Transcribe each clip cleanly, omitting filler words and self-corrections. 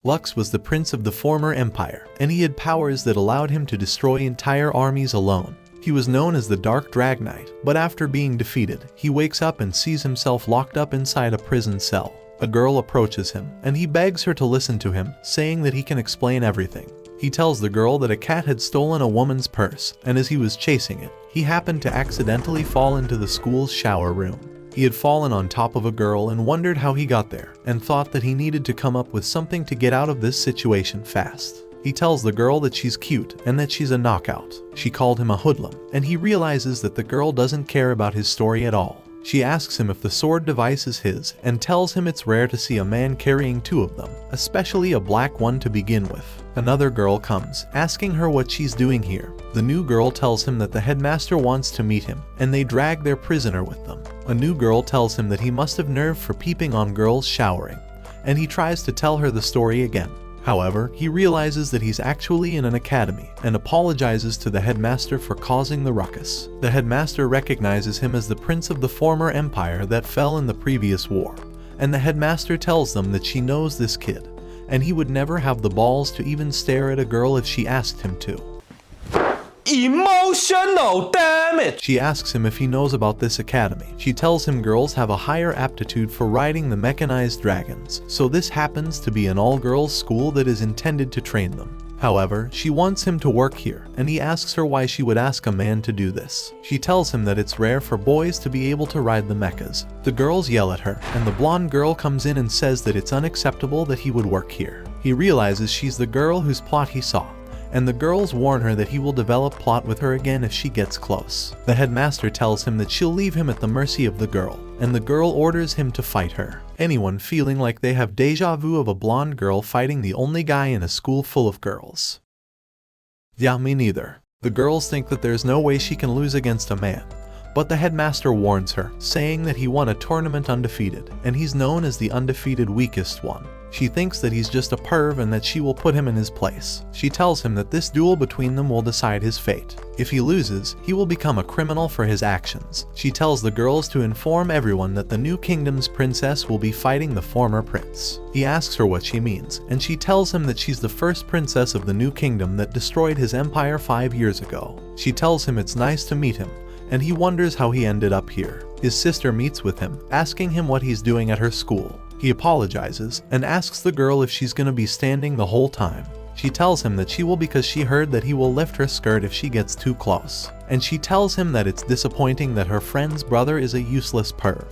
Lux was the prince of the former empire, and he had powers that allowed him to destroy entire armies alone. He was known as the Dark Dragonite, but after being defeated, he wakes up and sees himself locked up inside a prison cell. A girl approaches him, and he begs her to listen to him, saying that he can explain everything. He tells the girl that a cat had stolen a woman's purse, and as he was chasing it, he happened to accidentally fall into the school's shower room. He had fallen on top of a girl and wondered how he got there, and thought that he needed to come up with something to get out of this situation fast. He tells the girl that she's cute and that she's a knockout. She called him a hoodlum, and he realizes that the girl doesn't care about his story at all. She asks him if the sword device is his, and tells him it's rare to see a man carrying two of them, especially a black one to begin with. Another girl comes, asking her what she's doing here. The new girl tells him that the headmaster wants to meet him, and they drag their prisoner with them. A new girl tells him that he must have nerve for peeping on girls showering, and he tries to tell her the story again. However, he realizes that he's actually in an academy and apologizes to the headmaster for causing the ruckus. The headmaster recognizes him as the prince of the former empire that fell in the previous war, and the headmaster tells them that she knows this kid, and he would never have the balls to even stare at a girl if she asked him to. Emotional damage! She asks him if he knows about this academy. She tells him girls have a higher aptitude for riding the mechanized dragons, so this happens to be an all-girls school that is intended to train them. However, she wants him to work here, and he asks her why she would ask a man to do this. She tells him that it's rare for boys to be able to ride the mechas. The girls yell at her, and the blonde girl comes in and says that it's unacceptable that he would work here. He realizes she's the girl whose plot he saw, and the girls warn her that he will develop plot with her again if she gets close. The headmaster tells him that she'll leave him at the mercy of the girl, and the girl orders him to fight her. Anyone feeling like they have deja vu of a blonde girl fighting the only guy in a school full of girls? Yeah, me neither. The girls think that there's no way she can lose against a man, but the headmaster warns her, saying that he won a tournament undefeated, and he's known as the undefeated weakest one. She thinks that he's just a perv and that she will put him in his place. She tells him that this duel between them will decide his fate. If he loses, he will become a criminal for his actions. She tells the girls to inform everyone that the new kingdom's princess will be fighting the former prince. He asks her what she means, and she tells him that she's the first princess of the new kingdom that destroyed his empire 5 years ago. She tells him it's nice to meet him, and he wonders how he ended up here. His sister meets with him, asking him what he's doing at her school. He apologizes and asks the girl if she's gonna be standing the whole time. She tells him that she will because she heard that he will lift her skirt if she gets too close. And she tells him that it's disappointing that her friend's brother is a useless perv.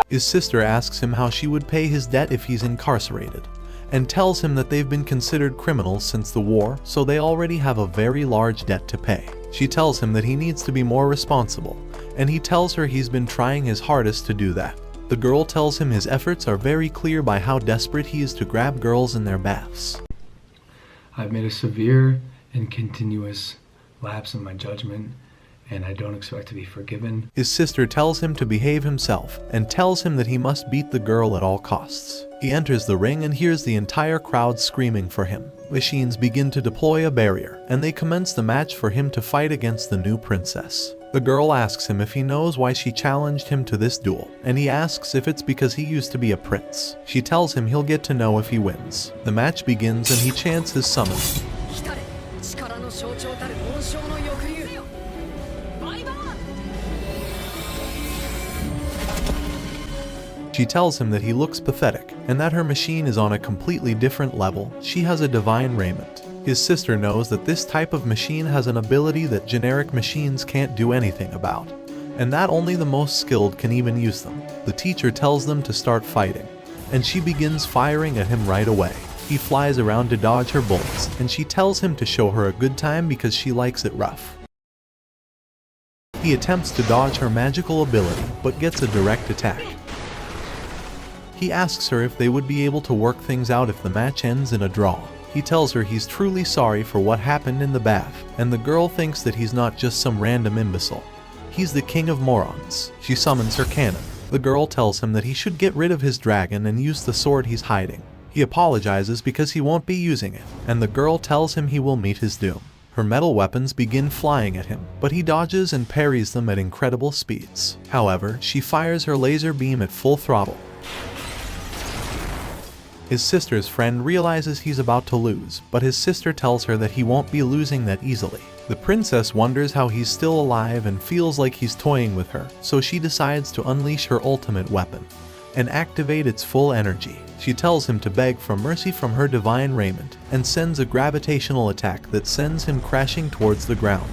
His sister asks him how she would pay his debt if he's incarcerated, and tells him that they've been considered criminals since the war, so they already have a very large debt to pay. She tells him that he needs to be more responsible, and he tells her he's been trying his hardest to do that. The girl tells him his efforts are very clear by how desperate he is to grab girls in their baths. I've made a severe and continuous lapse in my judgment, and I don't expect to be forgiven. His sister tells him to behave himself and tells him that he must beat the girl at all costs. He enters the ring and hears the entire crowd screaming for him. Machines begin to deploy a barrier, and they commence the match for him to fight against the new princess. The girl asks him if he knows why she challenged him to this duel, and he asks if it's because he used to be a prince. She tells him he'll get to know if he wins. The match begins and he chants his summon. She tells him that he looks pathetic, and that her machine is on a completely different level. She has a divine raiment. His sister knows that this type of machine has an ability that generic machines can't do anything about, and that only the most skilled can even use them. The teacher tells them to start fighting, and she begins firing at him right away. He flies around to dodge her bullets, and she tells him to show her a good time because she likes it rough. He attempts to dodge her magical ability, but gets a direct attack. He asks her if they would be able to work things out if the match ends in a draw. He tells her he's truly sorry for what happened in the bath, and the girl thinks that he's not just some random imbecile. He's the king of morons. She summons her cannon. The girl tells him that he should get rid of his dragon and use the sword he's hiding. He apologizes because he won't be using it, and the girl tells him he will meet his doom. Her metal weapons begin flying at him, but he dodges and parries them at incredible speeds. However, she fires her laser beam at full throttle. His sister's friend realizes he's about to lose, but his sister tells her that he won't be losing that easily. The princess wonders how he's still alive and feels like he's toying with her, so she decides to unleash her ultimate weapon and activate its full energy. She tells him to beg for mercy from her divine raiment and sends a gravitational attack that sends him crashing towards the ground.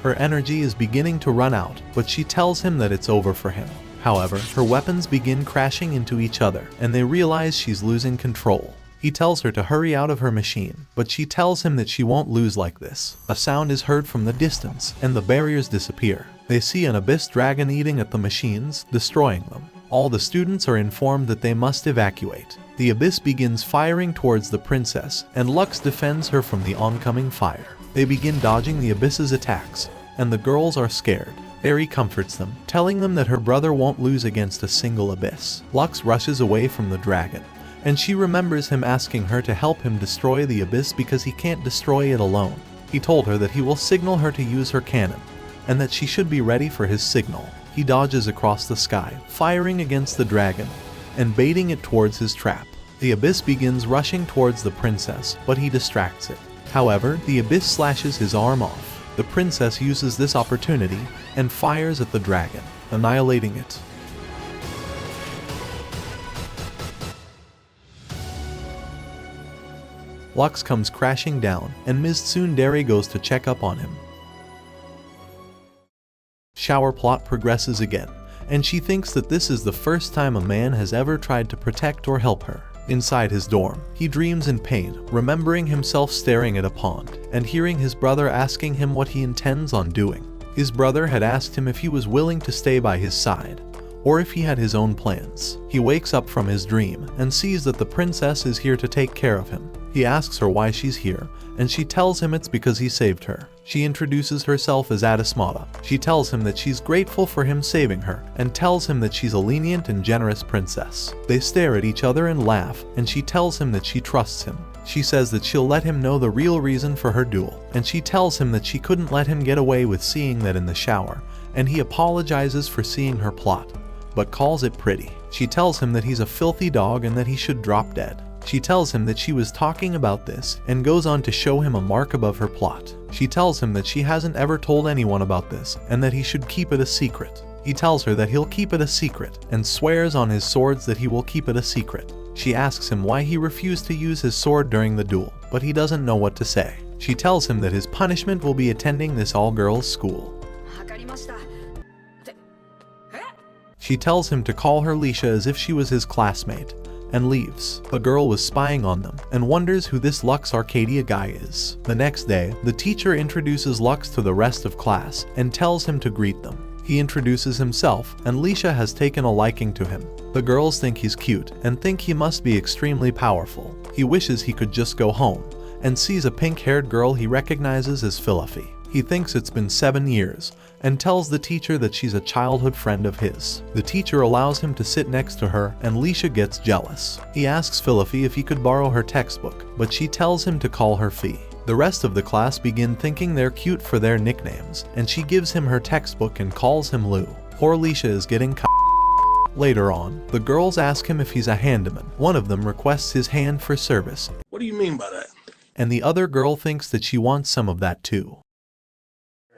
Her energy is beginning to run out, but she tells him that it's over for him. However, her weapons begin crashing into each other, and they realize she's losing control. He tells her to hurry out of her machine, but she tells him that she won't lose like this. A sound is heard from the distance, and the barriers disappear. They see an abyss dragon eating at the machines, destroying them. All the students are informed that they must evacuate. The abyss begins firing towards the princess, and Lux defends her from the oncoming fire. They begin dodging the abyss's attacks, and the girls are scared. Barry comforts them, telling them that her brother won't lose against a single abyss. Lux rushes away from the dragon, and she remembers him asking her to help him destroy the abyss because he can't destroy it alone. He told her that he will signal her to use her cannon, and that she should be ready for his signal. He dodges across the sky, firing against the dragon, and baiting it towards his trap. The abyss begins rushing towards the princess, but he distracts it. However, the abyss slashes his arm off. The princess uses this opportunity and fires at the dragon, annihilating it. Lux comes crashing down, and Ms. Tsundere goes to check up on him. Shower plot progresses again, and she thinks that this is the first time a man has ever tried to protect or help her. Inside his dorm, he dreams in pain, remembering himself staring at a pond, and hearing his brother asking him what he intends on doing. His brother had asked him if he was willing to stay by his side, or if he had his own plans. He wakes up from his dream and sees that the princess is here to take care of him. He asks her why she's here, and she tells him it's because he saved her. She introduces herself as Adismata. She tells him that she's grateful for him saving her, and tells him that she's a lenient and generous princess. They stare at each other and laugh, and she tells him that she trusts him. She says that she'll let him know the real reason for her duel, and she tells him that she couldn't let him get away with seeing that in the shower, and he apologizes for seeing her plot, but calls it pretty. She tells him that he's a filthy dog and that he should drop dead. She tells him that she was talking about this and goes on to show him a mark above her plot. She tells him that she hasn't ever told anyone about this and that he should keep it a secret. He tells her that he'll keep it a secret and swears on his swords that he will keep it a secret. She asks him why he refused to use his sword during the duel, but he doesn't know what to say. She tells him that his punishment will be attending this all-girls school. She tells him to call her Lisha as if she was his classmate, and leaves. The girl was spying on them and wonders who this Lux Arcadia guy is. The next day, the teacher introduces Lux to the rest of class and tells him to greet them. He introduces himself, and Lisha has taken a liking to him. The girls think he's cute and think he must be extremely powerful. He wishes he could just go home and sees a pink-haired girl he recognizes as Philafi. He thinks it's been 7 years and tells the teacher that she's a childhood friend of his. The teacher allows him to sit next to her, and Lisha gets jealous. He asks Philafi if he could borrow her textbook, but she tells him to call her Fee. The rest of the class begin thinking they're cute for their nicknames, and she gives him her textbook and calls him Lou. Poor Lisha is getting Later on, the girls ask him if he's a handyman. One of them requests his hand for service. What do you mean by that? And the other girl thinks that she wants some of that too.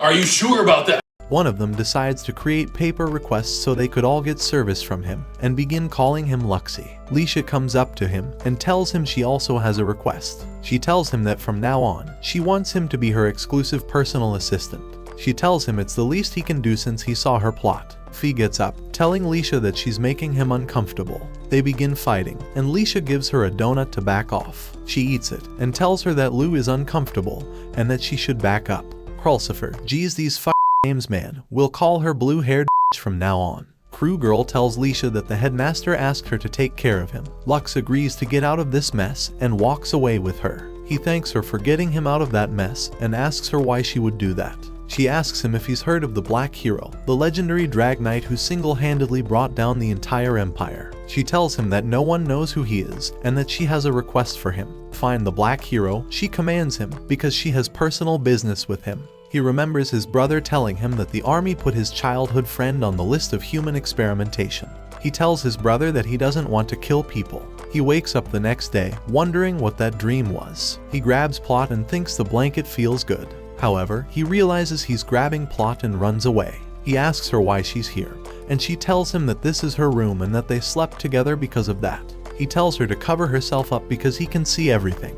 Are you sure about that? One of them decides to create paper requests so they could all get service from him and begin calling him Luxie. Lisha comes up to him and tells him she also has a request. She tells him that from now on, she wants him to be her exclusive personal assistant. She tells him it's the least he can do since he saw her plot. Fee gets up, telling Lisha that she's making him uncomfortable. They begin fighting, and Lisha gives her a donut to back off. She eats it and tells her that Lou is uncomfortable and that she should back up. Krulsifer, geez these names man, we'll call her blue-haired from now on. Crew Girl tells Lisha that the headmaster asked her to take care of him. Lux agrees to get out of this mess and walks away with her. He thanks her for getting him out of that mess and asks her why she would do that. She asks him if he's heard of the Black Hero, the legendary drag knight who single-handedly brought down the entire empire. She tells him that no one knows who he is and that she has a request for him. Find the black hero, she commands him, because she has personal business with him. He remembers his brother telling him that the army put his childhood friend on the list of human experimentation. He tells his brother that he doesn't want to kill people. He wakes up the next day, wondering what that dream was. He grabs Plot and thinks the blanket feels good. However, he realizes he's grabbing Plot and runs away. He asks her why she's here, and she tells him that this is her room and that they slept together because of that. He tells her to cover herself up because he can see everything.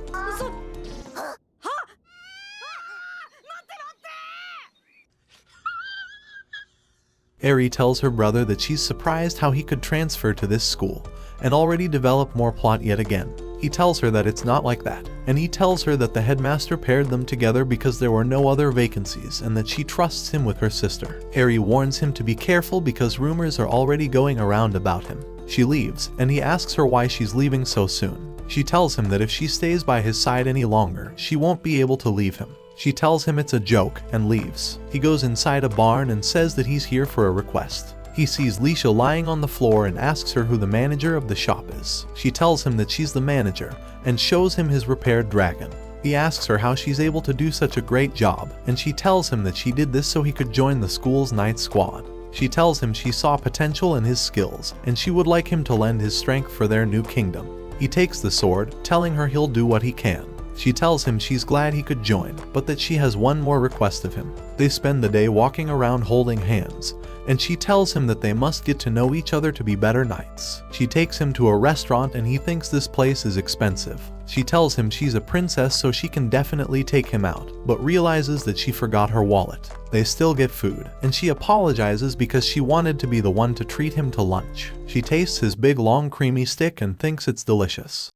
Eri tells her brother that she's surprised how he could transfer to this school and already develop more Plot yet again. He tells her that it's not like that, and he tells her that the headmaster paired them together because there were no other vacancies and that she trusts him with her sister. Eri warns him to be careful because rumors are already going around about him. She leaves, and he asks her why she's leaving so soon. She tells him that if she stays by his side any longer, she won't be able to leave him. She tells him it's a joke and leaves. He goes inside a barn and says that he's here for a request. He sees Lisha lying on the floor and asks her who the manager of the shop is. She tells him that she's the manager and shows him his repaired dragon. He asks her how she's able to do such a great job, and she tells him that she did this so he could join the school's night squad. She tells him she saw potential in his skills and she would like him to lend his strength for their new kingdom. He takes the sword, telling her he'll do what he can. She tells him she's glad he could join, but that she has one more request of him. They spend the day walking around holding hands, and she tells him that they must get to know each other to be better knights. She takes him to a restaurant and he thinks this place is expensive. She tells him she's a princess so she can definitely take him out, but realizes that she forgot her wallet. They still get food, and she apologizes because she wanted to be the one to treat him to lunch. She tastes his big long creamy stick and thinks it's delicious.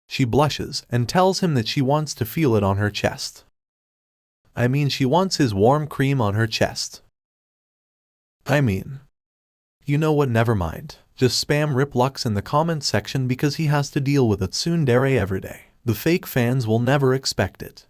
She blushes and tells him that she wants to feel it on her chest. I mean, she wants his warm cream on her chest. You know what, never mind. Just spam Rip Lux in the comment section because he has to deal with a tsundere every day. The fake fans will never expect it.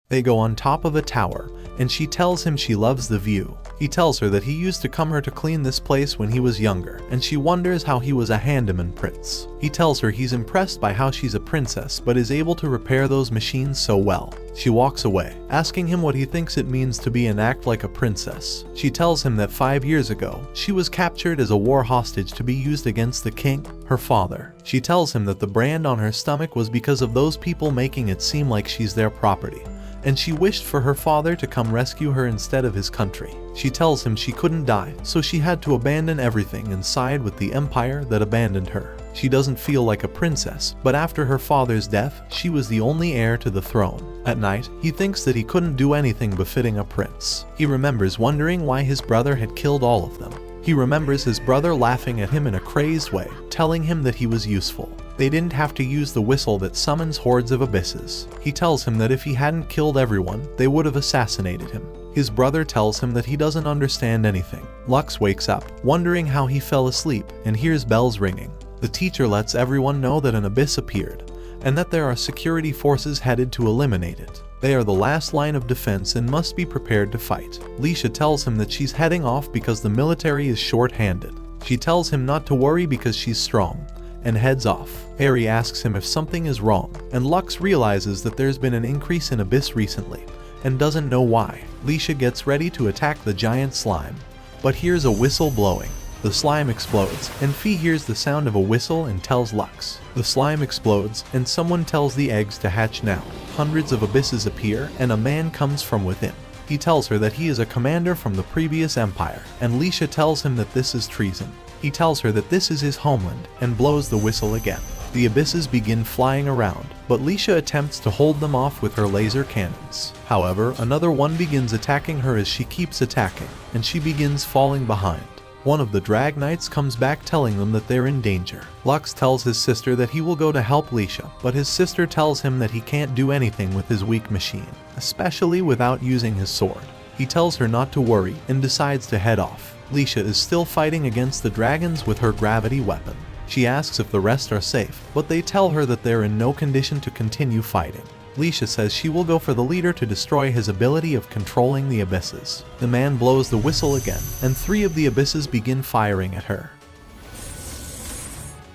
They go on top of a tower, and she tells him she loves the view. He tells her that he used to come here to clean this place when he was younger, and she wonders how he was a handyman prince. He tells her he's impressed by how she's a princess but is able to repair those machines so well. She walks away, asking him what he thinks it means to be and act like a princess. She tells him that 5 years ago, she was captured as a war hostage to be used against the king, her father. She tells him that the brand on her stomach was because of those people making it seem like she's their property, and she wished for her father to come rescue her instead of his country. She tells him she couldn't die, so she had to abandon everything and side with the empire that abandoned her. She doesn't feel like a princess, but after her father's death, she was the only heir to the throne. At night, he thinks that he couldn't do anything befitting a prince. He remembers wondering why his brother had killed all of them. He remembers his brother laughing at him in a crazed way, telling him that he was useful. They didn't have to use the whistle that summons hordes of abysses. He tells him that if he hadn't killed everyone, they would have assassinated him. His brother tells him that he doesn't understand anything. Lux wakes up, wondering how he fell asleep, and hears bells ringing. The teacher lets everyone know that an abyss appeared, and that there are security forces headed to eliminate it. They are the last line of defense and must be prepared to fight. Lisha tells him that she's heading off because the military is short-handed. She tells him not to worry because she's strong, and heads off. Eri asks him if something is wrong, and Lux realizes that there's been an increase in abyss recently, and doesn't know why. Lisha gets ready to attack the giant slime, but hears a whistle blowing. The slime explodes, and Fee hears the sound of a whistle and tells Lux. The slime explodes, and someone tells the eggs to hatch now. Hundreds of abysses appear, and a man comes from within. He tells her that he is a commander from the previous empire, and Lisha tells him that this is treason. He tells her that this is his homeland, and blows the whistle again. The abysses begin flying around, but Lisha attempts to hold them off with her laser cannons. However, another one begins attacking her as she keeps attacking, and she begins falling behind. One of the Drag Knights comes back telling them that they're in danger. Lux tells his sister that he will go to help Lisha, but his sister tells him that he can't do anything with his weak machine, especially without using his sword. He tells her not to worry and decides to head off. Lisha is still fighting against the dragons with her gravity weapon. She asks if the rest are safe, but they tell her that they're in no condition to continue fighting. Lisha says she will go for the leader to destroy his ability of controlling the abysses. The man blows the whistle again, and 3 of the abysses begin firing at her.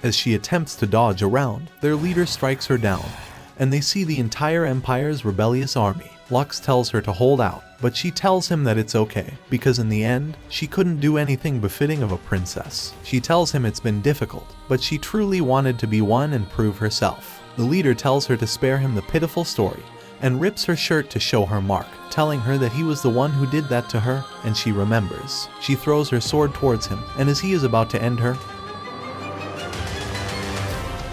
As she attempts to dodge around, their leader strikes her down, and they see the entire Empire's rebellious army. Lux tells her to hold out, but she tells him that it's okay, because in the end, she couldn't do anything befitting of a princess. She tells him it's been difficult, but she truly wanted to be one and prove herself. The leader tells her to spare him the pitiful story, and rips her shirt to show her mark, telling her that he was the one who did that to her, and she remembers. She throws her sword towards him, and as he is about to end her,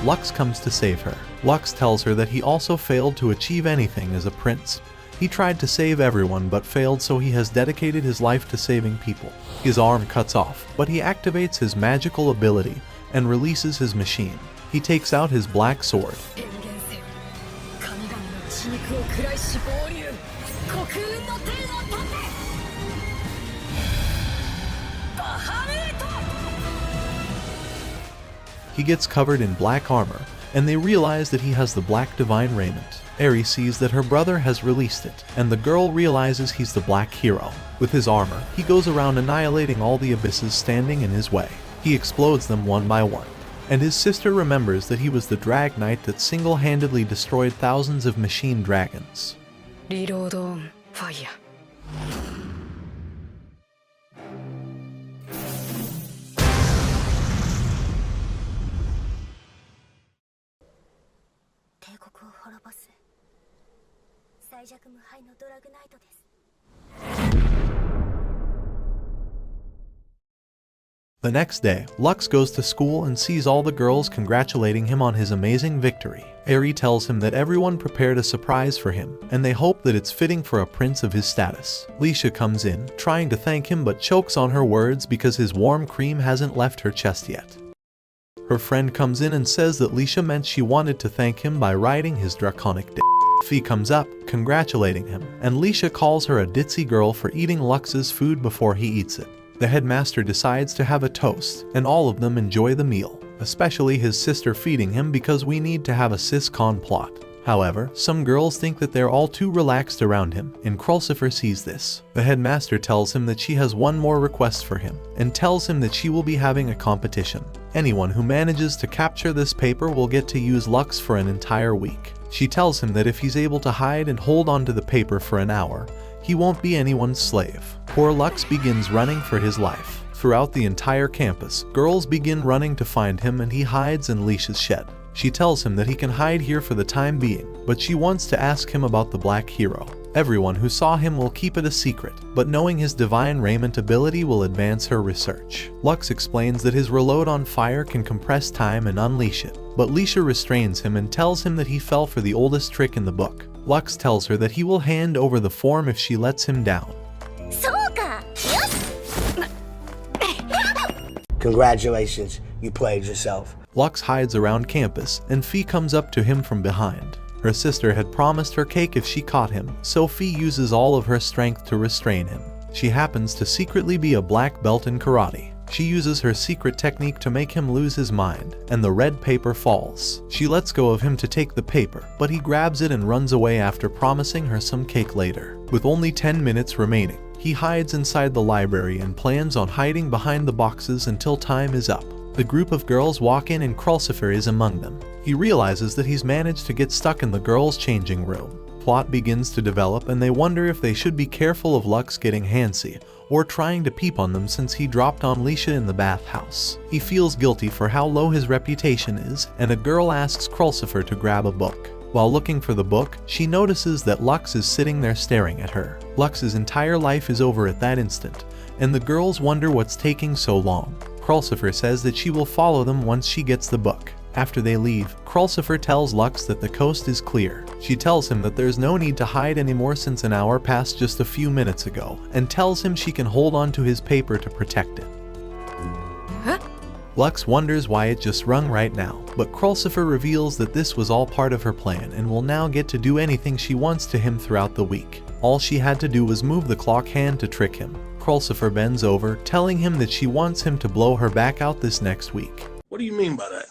Lux comes to save her. Lux tells her that he also failed to achieve anything as a prince. He tried to save everyone but failed, so he has dedicated his life to saving people. His arm cuts off, but he activates his magical ability and releases his machine. He takes out his black sword. He gets covered in black armor, and they realize that he has the black divine raiment. Eri sees that her brother has released it, and the girl realizes he's the black hero. With his armor, he goes around annihilating all the abysses standing in his way. He explodes them one by one, and his sister remembers that he was the drag knight that single-handedly destroyed thousands of machine dragons. Reload fire. The next day, Lux goes to school and sees all the girls congratulating him on his amazing victory. Eri tells him that everyone prepared a surprise for him, and they hope that it's fitting for a prince of his status. Lisha comes in, trying to thank him but chokes on her words because his warm cream hasn't left her chest yet. Her friend comes in and says that Lisha meant she wanted to thank him by riding his draconic dick. Fee comes up, congratulating him, and Lisha calls her a ditzy girl for eating Lux's food before he eats it. The headmaster decides to have a toast, and all of them enjoy the meal, especially his sister feeding him because we need to have a sis-con plot. However, some girls think that they're all too relaxed around him, and Krulsifer sees this. The headmaster tells him that she has one more request for him, and tells him that she will be having a competition. Anyone who manages to capture this paper will get to use Lux for an entire week. She tells him that if he's able to hide and hold onto the paper for an hour, he won't be anyone's slave. Poor Lux begins running for his life. Throughout the entire campus, girls begin running to find him, and he hides in Lisha's shed. She tells him that he can hide here for the time being, but she wants to ask him about the Black Hero. Everyone who saw him will keep it a secret, but knowing his divine raiment ability will advance her research. Lux explains that his reload on fire can compress time and unleash it, but Lisha restrains him and tells him that he fell for the oldest trick in the book. Lux tells her that he will hand over the form if she lets him down. Congratulations, you played yourself. Lux hides around campus, and Fee comes up to him from behind. Her sister had promised her cake if she caught him, so Fee uses all of her strength to restrain him. She happens to secretly be a black belt in karate. She uses her secret technique to make him lose his mind, and the red paper falls. She lets go of him to take the paper, but he grabs it and runs away after promising her some cake later. With only 10 minutes remaining, he hides inside the library and plans on hiding behind the boxes until time is up. The group of girls walk in and Krulsifer is among them. He realizes that he's managed to get stuck in the girls' changing room. Plot begins to develop, and they wonder if they should be careful of Lux getting handsy or trying to peep on them since he dropped on Lisha in the bathhouse. He feels guilty for how low his reputation is, and a girl asks Krulsifer to grab a book. While looking for the book, she notices that Lux is sitting there staring at her. Lux's entire life is over at that instant, and the girls wonder what's taking so long. Krulsifer says that she will follow them once she gets the book. After they leave, Krulsifer tells Lux that the coast is clear. She tells him that there's no need to hide anymore since an hour passed just a few minutes ago, and tells him she can hold on to his paper to protect it. Huh? Lux wonders why it just rung right now, but Krulsifer reveals that this was all part of her plan and will now get to do anything she wants to him throughout the week. All she had to do was move the clock hand to trick him. Krulsifer bends over, telling him that she wants him to blow her back out this next week. What do you mean by that?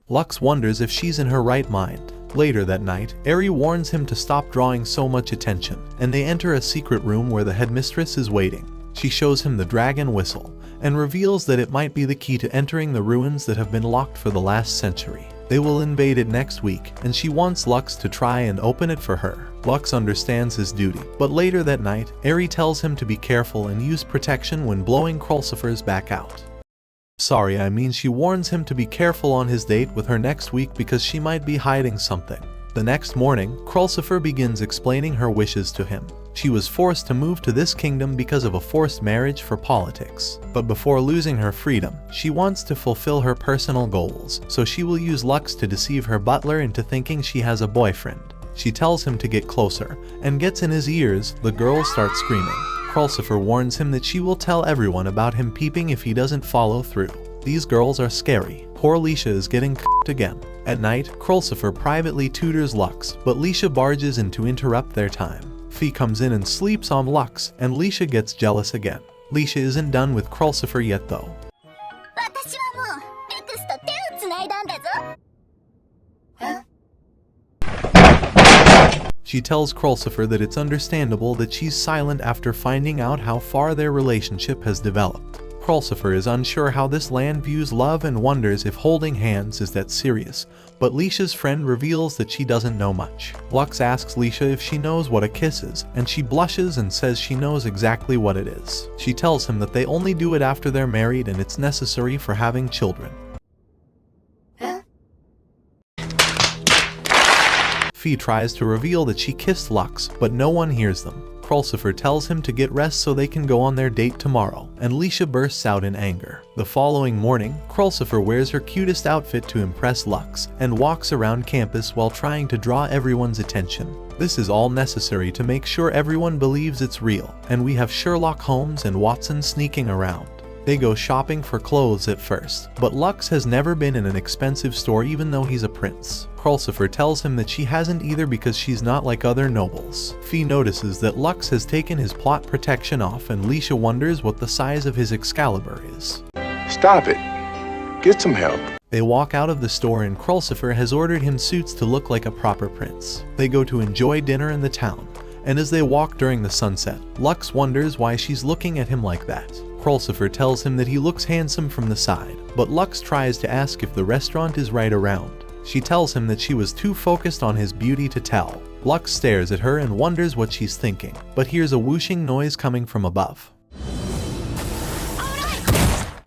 Lux wonders if she's in her right mind. Later that night, Eri warns him to stop drawing so much attention, and they enter a secret room where the headmistress is waiting. She shows him the dragon whistle, and reveals that it might be the key to entering the ruins that have been locked for the last century. They will invade it next week, and she wants Lux to try and open it for her. Lux understands his duty, but later that night, Eri tells him to be careful and use protection when blowing Krulsifer's back out. Sorry, I mean she warns him to be careful on his date with her next week because she might be hiding something. The next morning, Krulsifer begins explaining her wishes to him. She was forced to move to this kingdom because of a forced marriage for politics. But before losing her freedom, she wants to fulfill her personal goals, so she will use Lux to deceive her butler into thinking she has a boyfriend. She tells him to get closer, and gets in his ears. The girl starts screaming. Krulsifer warns him that she will tell everyone about him peeping if he doesn't follow through. These girls are scary. Poor Lisha is getting c***ed again. At night, Krulsifer privately tutors Lux, but Lisha barges in to interrupt their time. Fee comes in and sleeps on Lux, and Lisha gets jealous again. Lisha isn't done with Krulsifer yet though. She tells Krulsifer that it's understandable that she's silent after finding out how far their relationship has developed. Krulsifer is unsure how this land views love and wonders if holding hands is that serious, but Lisha's friend reveals that she doesn't know much. Lux asks Lisha if she knows what a kiss is, and she blushes and says she knows exactly what it is. She tells him that they only do it after they're married and it's necessary for having children. Fee tries to reveal that she kissed Lux, but no one hears them. Krulsifer tells him to get rest so they can go on their date tomorrow, and Lisha bursts out in anger. The following morning, Krulsifer wears her cutest outfit to impress Lux, and walks around campus while trying to draw everyone's attention. This is all necessary to make sure everyone believes it's real, and we have Sherlock Holmes and Watson sneaking around. They go shopping for clothes at first, but Lux has never been in an expensive store even though he's a prince. Krulsifer tells him that she hasn't either because she's not like other nobles. Fee notices that Lux has taken his plot protection off, and Lisha wonders what the size of his Excalibur is. Stop it. Get some help. They walk out of the store and Krulsifer has ordered him suits to look like a proper prince. They go to enjoy dinner in the town, and as they walk during the sunset, Lux wonders why she's looking at him like that. Krulsifer tells him that he looks handsome from the side, but Lux tries to ask if the restaurant is right around. She tells him that she was too focused on his beauty to tell. Lux stares at her and wonders what she's thinking, but hears a whooshing noise coming from above.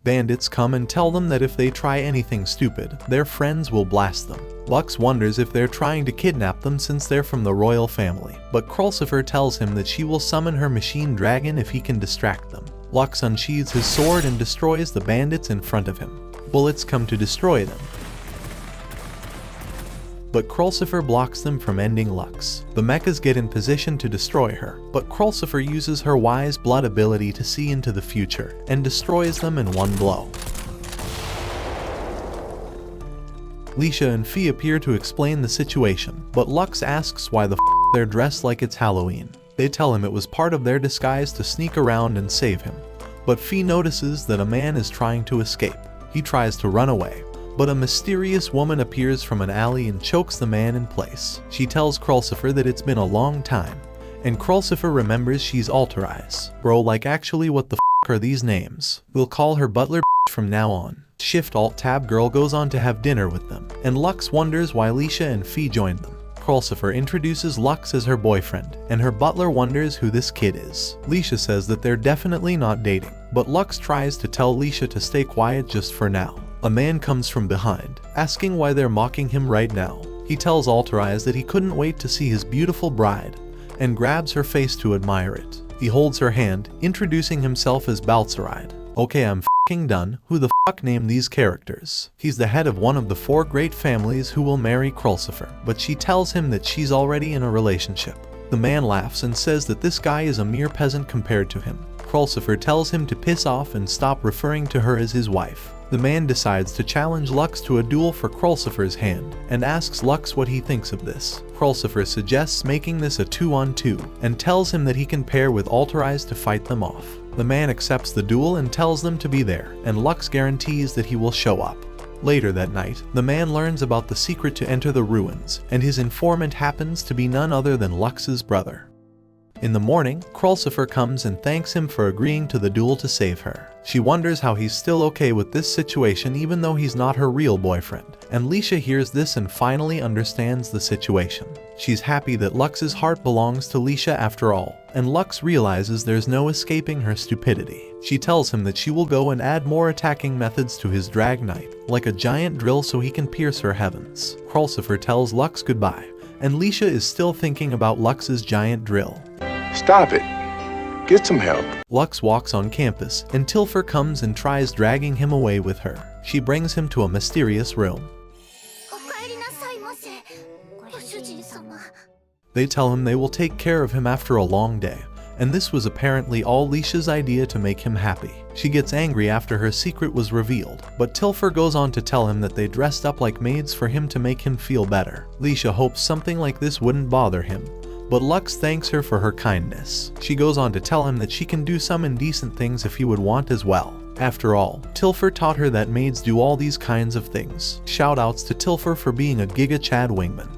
Bandits come and tell them that if they try anything stupid, their friends will blast them. Lux wonders if they're trying to kidnap them since they're from the royal family, but Krulsifer tells him that she will summon her machine dragon if he can distract them. Lux unsheathes his sword and destroys the bandits in front of him. Bullets come to destroy them, but Krulsifer blocks them from ending Lux. The mechas get in position to destroy her, but Krulsifer uses her wise blood ability to see into the future and destroys them in one blow. Lisha and Fee appear to explain the situation, but Lux asks why the they're dressed like it's Halloween. They tell him it was part of their disguise to sneak around and save him, but Fee notices that a man is trying to escape. He tries to run away, but a mysterious woman appears from an alley and chokes the man in place. She tells Krulsifer that it's been a long time, and Krulsifer remembers she's Alterize. Bro, like actually what the are these names? We'll call her Butler from now on. Shift Alt Tab girl goes on to have dinner with them, and Lux wonders why Lisha and Fee joined them. Krulsifer introduces Lux as her boyfriend, and her butler wonders who this kid is. Lisha says that they're definitely not dating, but Lux tries to tell Lisha to stay quiet just for now. A man comes from behind, asking why they're mocking him right now. He tells Alterize that he couldn't wait to see his beautiful bride, and grabs her face to admire it. He holds her hand, introducing himself as Baltzaride. Okay, I'm f***ing done. Who the f*** named these characters? He's the head of one of the 4 great families who will marry Krulsifer, but she tells him that she's already in a relationship. The man laughs and says that this guy is a mere peasant compared to him. Krulsifer tells him to piss off and stop referring to her as his wife. The man decides to challenge Lux to a duel for Krulsifer's hand, and asks Lux what he thinks of this. Krulsifer suggests making this a 2-on-2, and tells him that he can pair with Alterize to fight them off. The man accepts the duel and tells them to be there, and Lux guarantees that he will show up. Later that night, the man learns about the secret to enter the ruins, and his informant happens to be none other than Lux's brother. In the morning, Krulsifer comes and thanks him for agreeing to the duel to save her. She wonders how he's still okay with this situation even though he's not her real boyfriend. And Lisha hears this and finally understands the situation. She's happy that Lux's heart belongs to Lisha after all, and Lux realizes there's no escaping her stupidity. She tells him that she will go and add more attacking methods to his drag knight, like a giant drill so he can pierce her heavens. Krulsifer tells Lux goodbye, and Lisha is still thinking about Lux's giant drill. Stop it. Get some help. Lux walks on campus, and Tilfer comes and tries dragging him away with her. She brings him to a mysterious room. They tell him they will take care of him after a long day, and this was apparently all Lisha's idea to make him happy. She gets angry after her secret was revealed, but Tilfer goes on to tell him that they dressed up like maids for him to make him feel better. Lisha hopes something like this wouldn't bother him, but Lux thanks her for her kindness. She goes on to tell him that she can do some indecent things if he would want as well. After all, Tilfer taught her that maids do all these kinds of things. Shoutouts to Tilfer for being a Giga Chad wingman.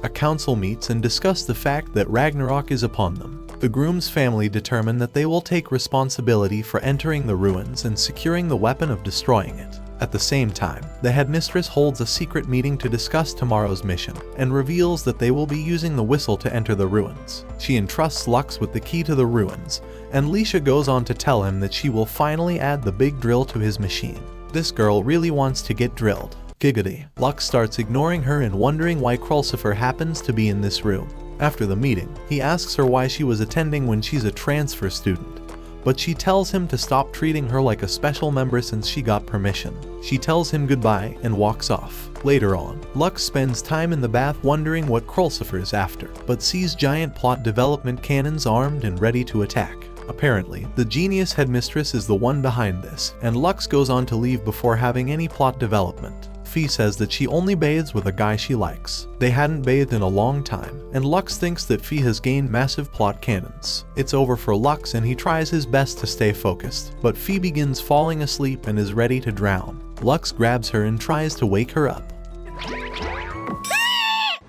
A council meets and discuss the fact that Ragnarok is upon them. The groom's family determine that they will take responsibility for entering the ruins and securing the weapon of destroying it. At the same time, the headmistress holds a secret meeting to discuss tomorrow's mission and reveals that they will be using the whistle to enter the ruins. She entrusts Lux with the key to the ruins, and Lisha goes on to tell him that she will finally add the big drill to his machine. This girl really wants to get drilled. Giggity. Lux starts ignoring her and wondering why Krulsifer happens to be in this room. After the meeting, he asks her why she was attending when she's a transfer student, but she tells him to stop treating her like a special member since she got permission. She tells him goodbye and walks off. Later on, Lux spends time in the bath wondering what Krulsifer is after, but sees giant plot development cannons armed and ready to attack. Apparently, the genius headmistress is the one behind this, and Lux goes on to leave before having any plot development. Fee says that she only bathes with a guy she likes. They hadn't bathed in a long time, and Lux thinks that Fee has gained massive plot cannons. It's over for Lux and he tries his best to stay focused, but Fee begins falling asleep and is ready to drown. Lux grabs her and tries to wake her up.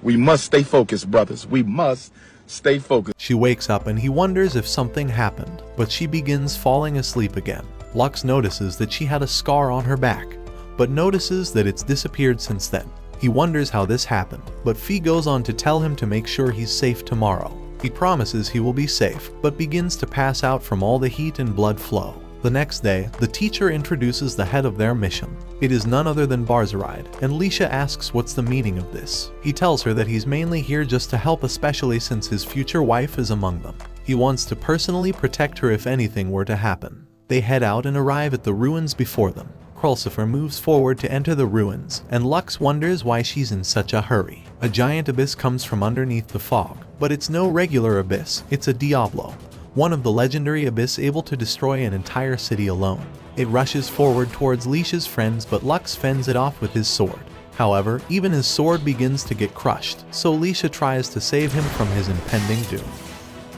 We must stay focused, brothers. We must stay focused. She wakes up and he wonders if something happened, but she begins falling asleep again. Lux notices that she had a scar on her back, but notices that it's disappeared since then. He wonders how this happened, but Fee goes on to tell him to make sure he's safe tomorrow. He promises he will be safe, but begins to pass out from all the heat and blood flow. The next day, the teacher introduces the head of their mission. It is none other than Barzaride, and Lisha asks what's the meaning of this. He tells her that he's mainly here just to help, especially since his future wife is among them. He wants to personally protect her if anything were to happen. They head out and arrive at the ruins before them. Krulsifer moves forward to enter the ruins, and Lux wonders why she's in such a hurry. A giant abyss comes from underneath the fog, but it's no regular abyss, it's a Diablo, one of the legendary abyss able to destroy an entire city alone. It rushes forward towards Lisha's friends, but Lux fends it off with his sword. However, even his sword begins to get crushed, so Lisha tries to save him from his impending doom.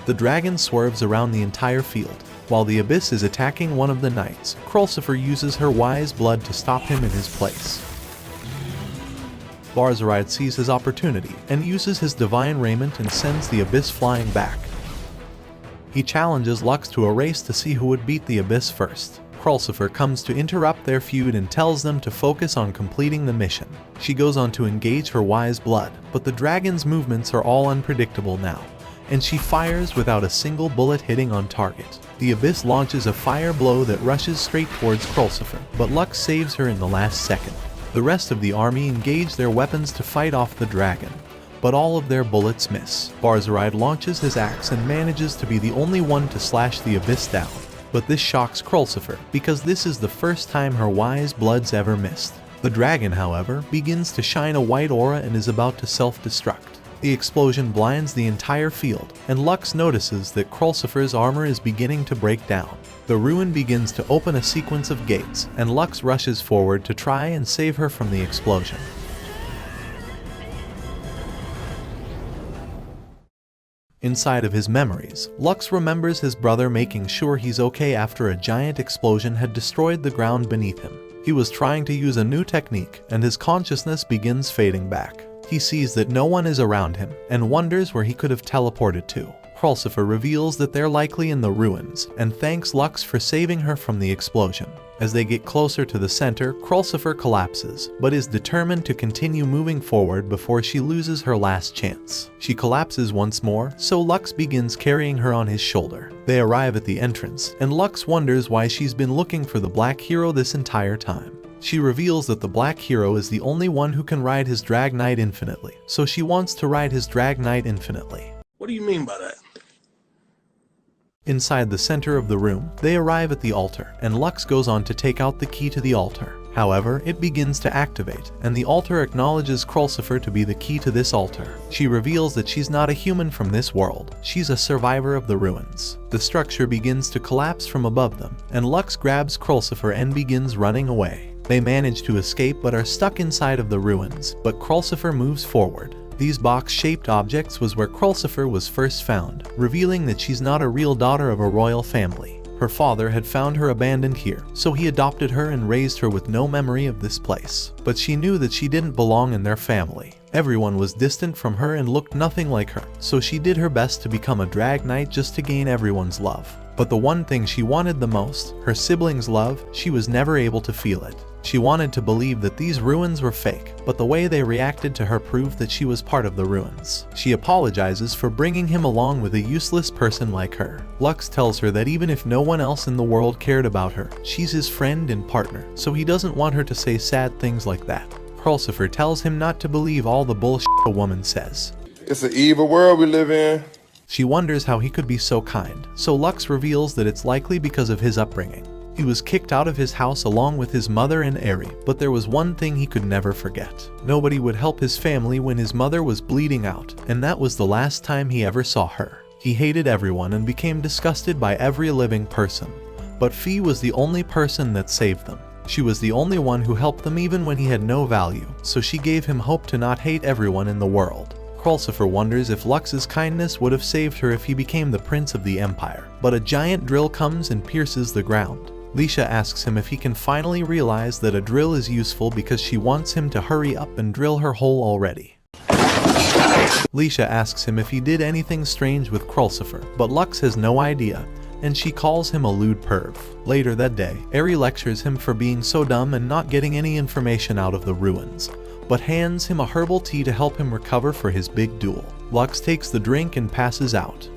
The dragon swerves around the entire field. While the abyss is attacking one of the knights, Krulsifer uses her wise blood to stop him in his place. Barzaride sees his opportunity and uses his divine raiment and sends the abyss flying back. He challenges Lux to a race to see who would beat the abyss first. Krulsifer comes to interrupt their feud and tells them to focus on completing the mission. She goes on to engage her wise blood, but the dragon's movements are all unpredictable now, and she fires without a single bullet hitting on target. The abyss launches a fire blow that rushes straight towards Krulsifer, but Lux saves her in the last second. The rest of the army engage their weapons to fight off the dragon, but all of their bullets miss. Barzaride launches his axe and manages to be the only one to slash the abyss down. But this shocks Krulsifer, because this is the first time her wise blood's ever missed. The dragon, however, begins to shine a white aura and is about to self-destruct. The explosion blinds the entire field, and Lux notices that Krulsifer's armor is beginning to break down. The ruin begins to open a sequence of gates, and Lux rushes forward to try and save her from the explosion. Inside of his memories, Lux remembers his brother making sure he's okay after a giant explosion had destroyed the ground beneath him. He was trying to use a new technique, and his consciousness begins fading back. He sees that no one is around him and wonders where he could have teleported to. Krulsifer reveals that they're likely in the ruins and thanks Lux for saving her from the explosion. As they get closer to the center, Krulsifer collapses, but is determined to continue moving forward before she loses her last chance. She collapses once more, so Lux begins carrying her on his shoulder. They arrive at the entrance, and Lux wonders why she's been looking for the Black Hero this entire time. She reveals that the Black Hero is the only one who can ride his Drag Knight infinitely, so she wants to ride his Drag Knight infinitely. What do you mean by that? Inside the center of the room, they arrive at the altar, and Lux goes on to take out the key to the altar. However, it begins to activate, and the altar acknowledges Krulsifer to be the key to this altar. She reveals that she's not a human from this world, she's a survivor of the ruins. The structure begins to collapse from above them, and Lux grabs Krulsifer and begins running away. They manage to escape but are stuck inside of the ruins, but Krulsifer moves forward. These box-shaped objects was where Krulsifer was first found, revealing that she's not a real daughter of a royal family. Her father had found her abandoned here, so he adopted her and raised her with no memory of this place. But she knew that she didn't belong in their family. Everyone was distant from her and looked nothing like her, so she did her best to become a Drag Knight just to gain everyone's love. But the one thing she wanted the most, her siblings' love, she was never able to feel it. She wanted to believe that these ruins were fake, but the way they reacted to her proved that she was part of the ruins. She apologizes for bringing him along with a useless person like her. Lux tells her that even if no one else in the world cared about her, she's his friend and partner, so he doesn't want her to say sad things like that. Krulsifer tells him not to believe all the bullshit a woman says. It's an evil world we live in. She wonders how he could be so kind, so Lux reveals that it's likely because of his upbringing. He was kicked out of his house along with his mother and Eri, but there was one thing he could never forget. Nobody would help his family when his mother was bleeding out, and that was the last time he ever saw her. He hated everyone and became disgusted by every living person. But Fee was the only person that saved them. She was the only one who helped them even when he had no value, so she gave him hope to not hate everyone in the world. Krulsifer wonders if Lux's kindness would have saved her if he became the prince of the empire, but a giant drill comes and pierces the ground. Lisha asks him if he can finally realize that a drill is useful because she wants him to hurry up and drill her hole already. Lisha asks him if he did anything strange with Krulsifer, but Lux has no idea, and she calls him a lewd perv. Later that day, Eri lectures him for being so dumb and not getting any information out of the ruins, but hands him a herbal tea to help him recover for his big duel. Lux takes the drink and passes out.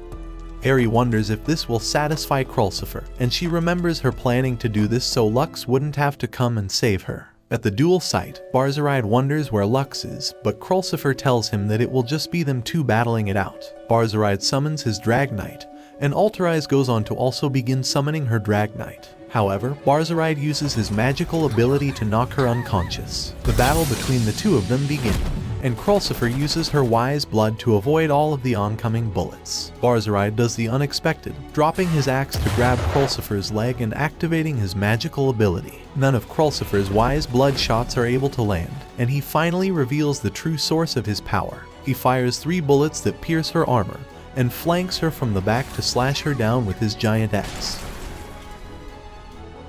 Eri wonders if this will satisfy Krulsifer, and she remembers her planning to do this so Lux wouldn't have to come and save her. At the duel site, Barzeride wonders where Lux is, but Krulsifer tells him that it will just be them two battling it out. Barzeride summons his Drag Knight, and Alterize goes on to also begin summoning her Drag Knight. However, Barzeride uses his magical ability to knock her unconscious. The battle between the two of them begins, and Krulsifer uses her wise blood to avoid all of the oncoming bullets. Barzeride does the unexpected, dropping his axe to grab Krulsifer's leg and activating his magical ability. None of Krulsifer's wise blood shots are able to land, and he finally reveals the true source of his power. He fires 3 bullets that pierce her armor, and flanks her from the back to slash her down with his giant axe.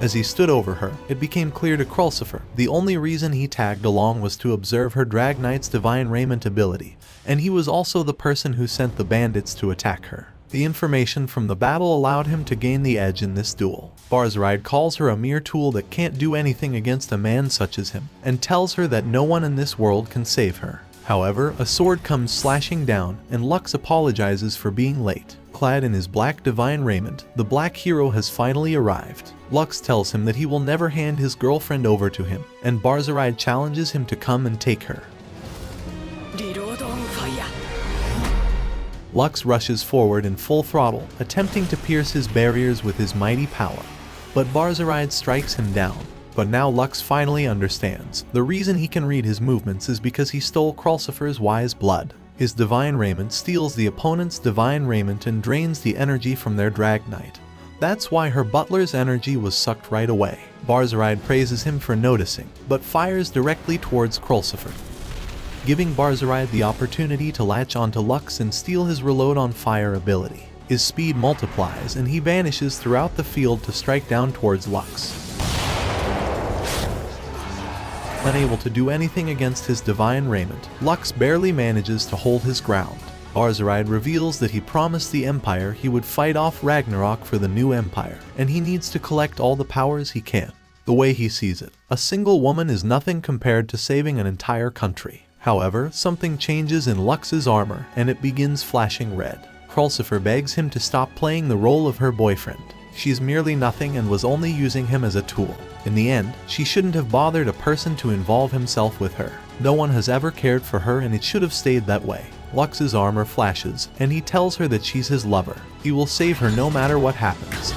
As he stood over her, it became clear to Krulsifer the only reason he tagged along was to observe her Drag Knight's divine raiment ability, and he was also the person who sent the bandits to attack her. The information from the battle allowed him to gain the edge in this duel. Barzeride calls her a mere tool that can't do anything against a man such as him, and tells her that no one in this world can save her. However, a sword comes slashing down, and Lux apologizes for being late. Clad in his black divine raiment, the Black Hero has finally arrived. Lux tells him that he will never hand his girlfriend over to him, and Barzeride challenges him to come and take her. Lux rushes forward in full throttle, attempting to pierce his barriers with his mighty power, but Barzeride strikes him down. But now Lux finally understands. The reason he can read his movements is because he stole Krulsifer's wise blood. His divine raiment steals the opponent's divine raiment and drains the energy from their Drag Knight. That's why her butler's energy was sucked right away. Barzeride praises him for noticing, but fires directly towards Krulsifer, giving Barzeride the opportunity to latch onto Lux and steal his reload on fire ability. His speed multiplies and he vanishes throughout the field to strike down towards Lux. Unable to do anything against his divine raiment, Lux barely manages to hold his ground. Barzaride reveals that he promised the Empire he would fight off Ragnarok for the new Empire, and he needs to collect all the powers he can. The way he sees it, a single woman is nothing compared to saving an entire country. However, something changes in Lux's armor, and it begins flashing red. Krulsifer begs him to stop playing the role of her boyfriend. She's merely nothing and was only using him as a tool. In the end, she shouldn't have bothered a person to involve himself with her. No one has ever cared for her and it should have stayed that way. Lux's armor flashes, and he tells her that she's his lover. He will save her no matter what happens.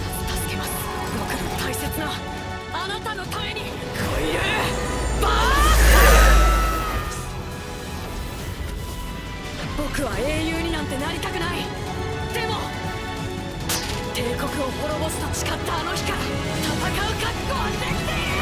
僕は英雄になんてなりたくない。でも帝国を滅ぼすと誓ったあの日から戦う覚悟はできている。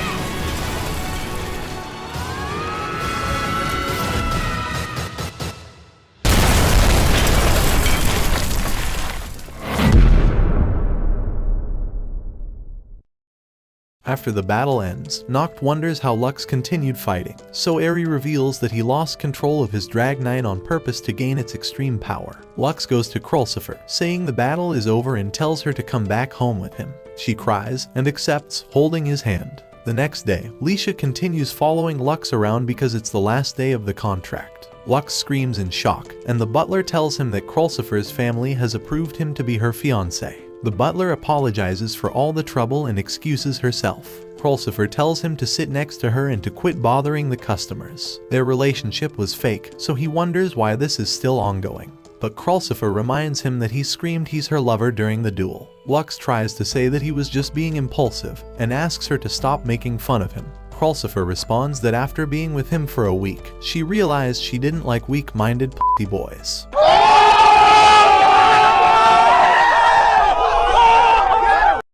After the battle ends, Noct wonders how Lux continued fighting, so Eri reveals that he lost control of his Drag Knight on purpose to gain its extreme power. Lux goes to Krulsifer, saying the battle is over and tells her to come back home with him. She cries and accepts, holding his hand. The next day, Lisha continues following Lux around because it's the last day of the contract. Lux screams in shock, and the butler tells him that Krulsifer's family has approved him to be her fiancé. The butler apologizes for all the trouble and excuses herself. Krulsifer tells him to sit next to her and to quit bothering the customers. Their relationship was fake, so he wonders why this is still ongoing. But Krulsifer reminds him that he screamed he's her lover during the duel. Lux tries to say that he was just being impulsive, and asks her to stop making fun of him. Krulsifer responds that after being with him for a week, she realized she didn't like weak-minded p***y boys.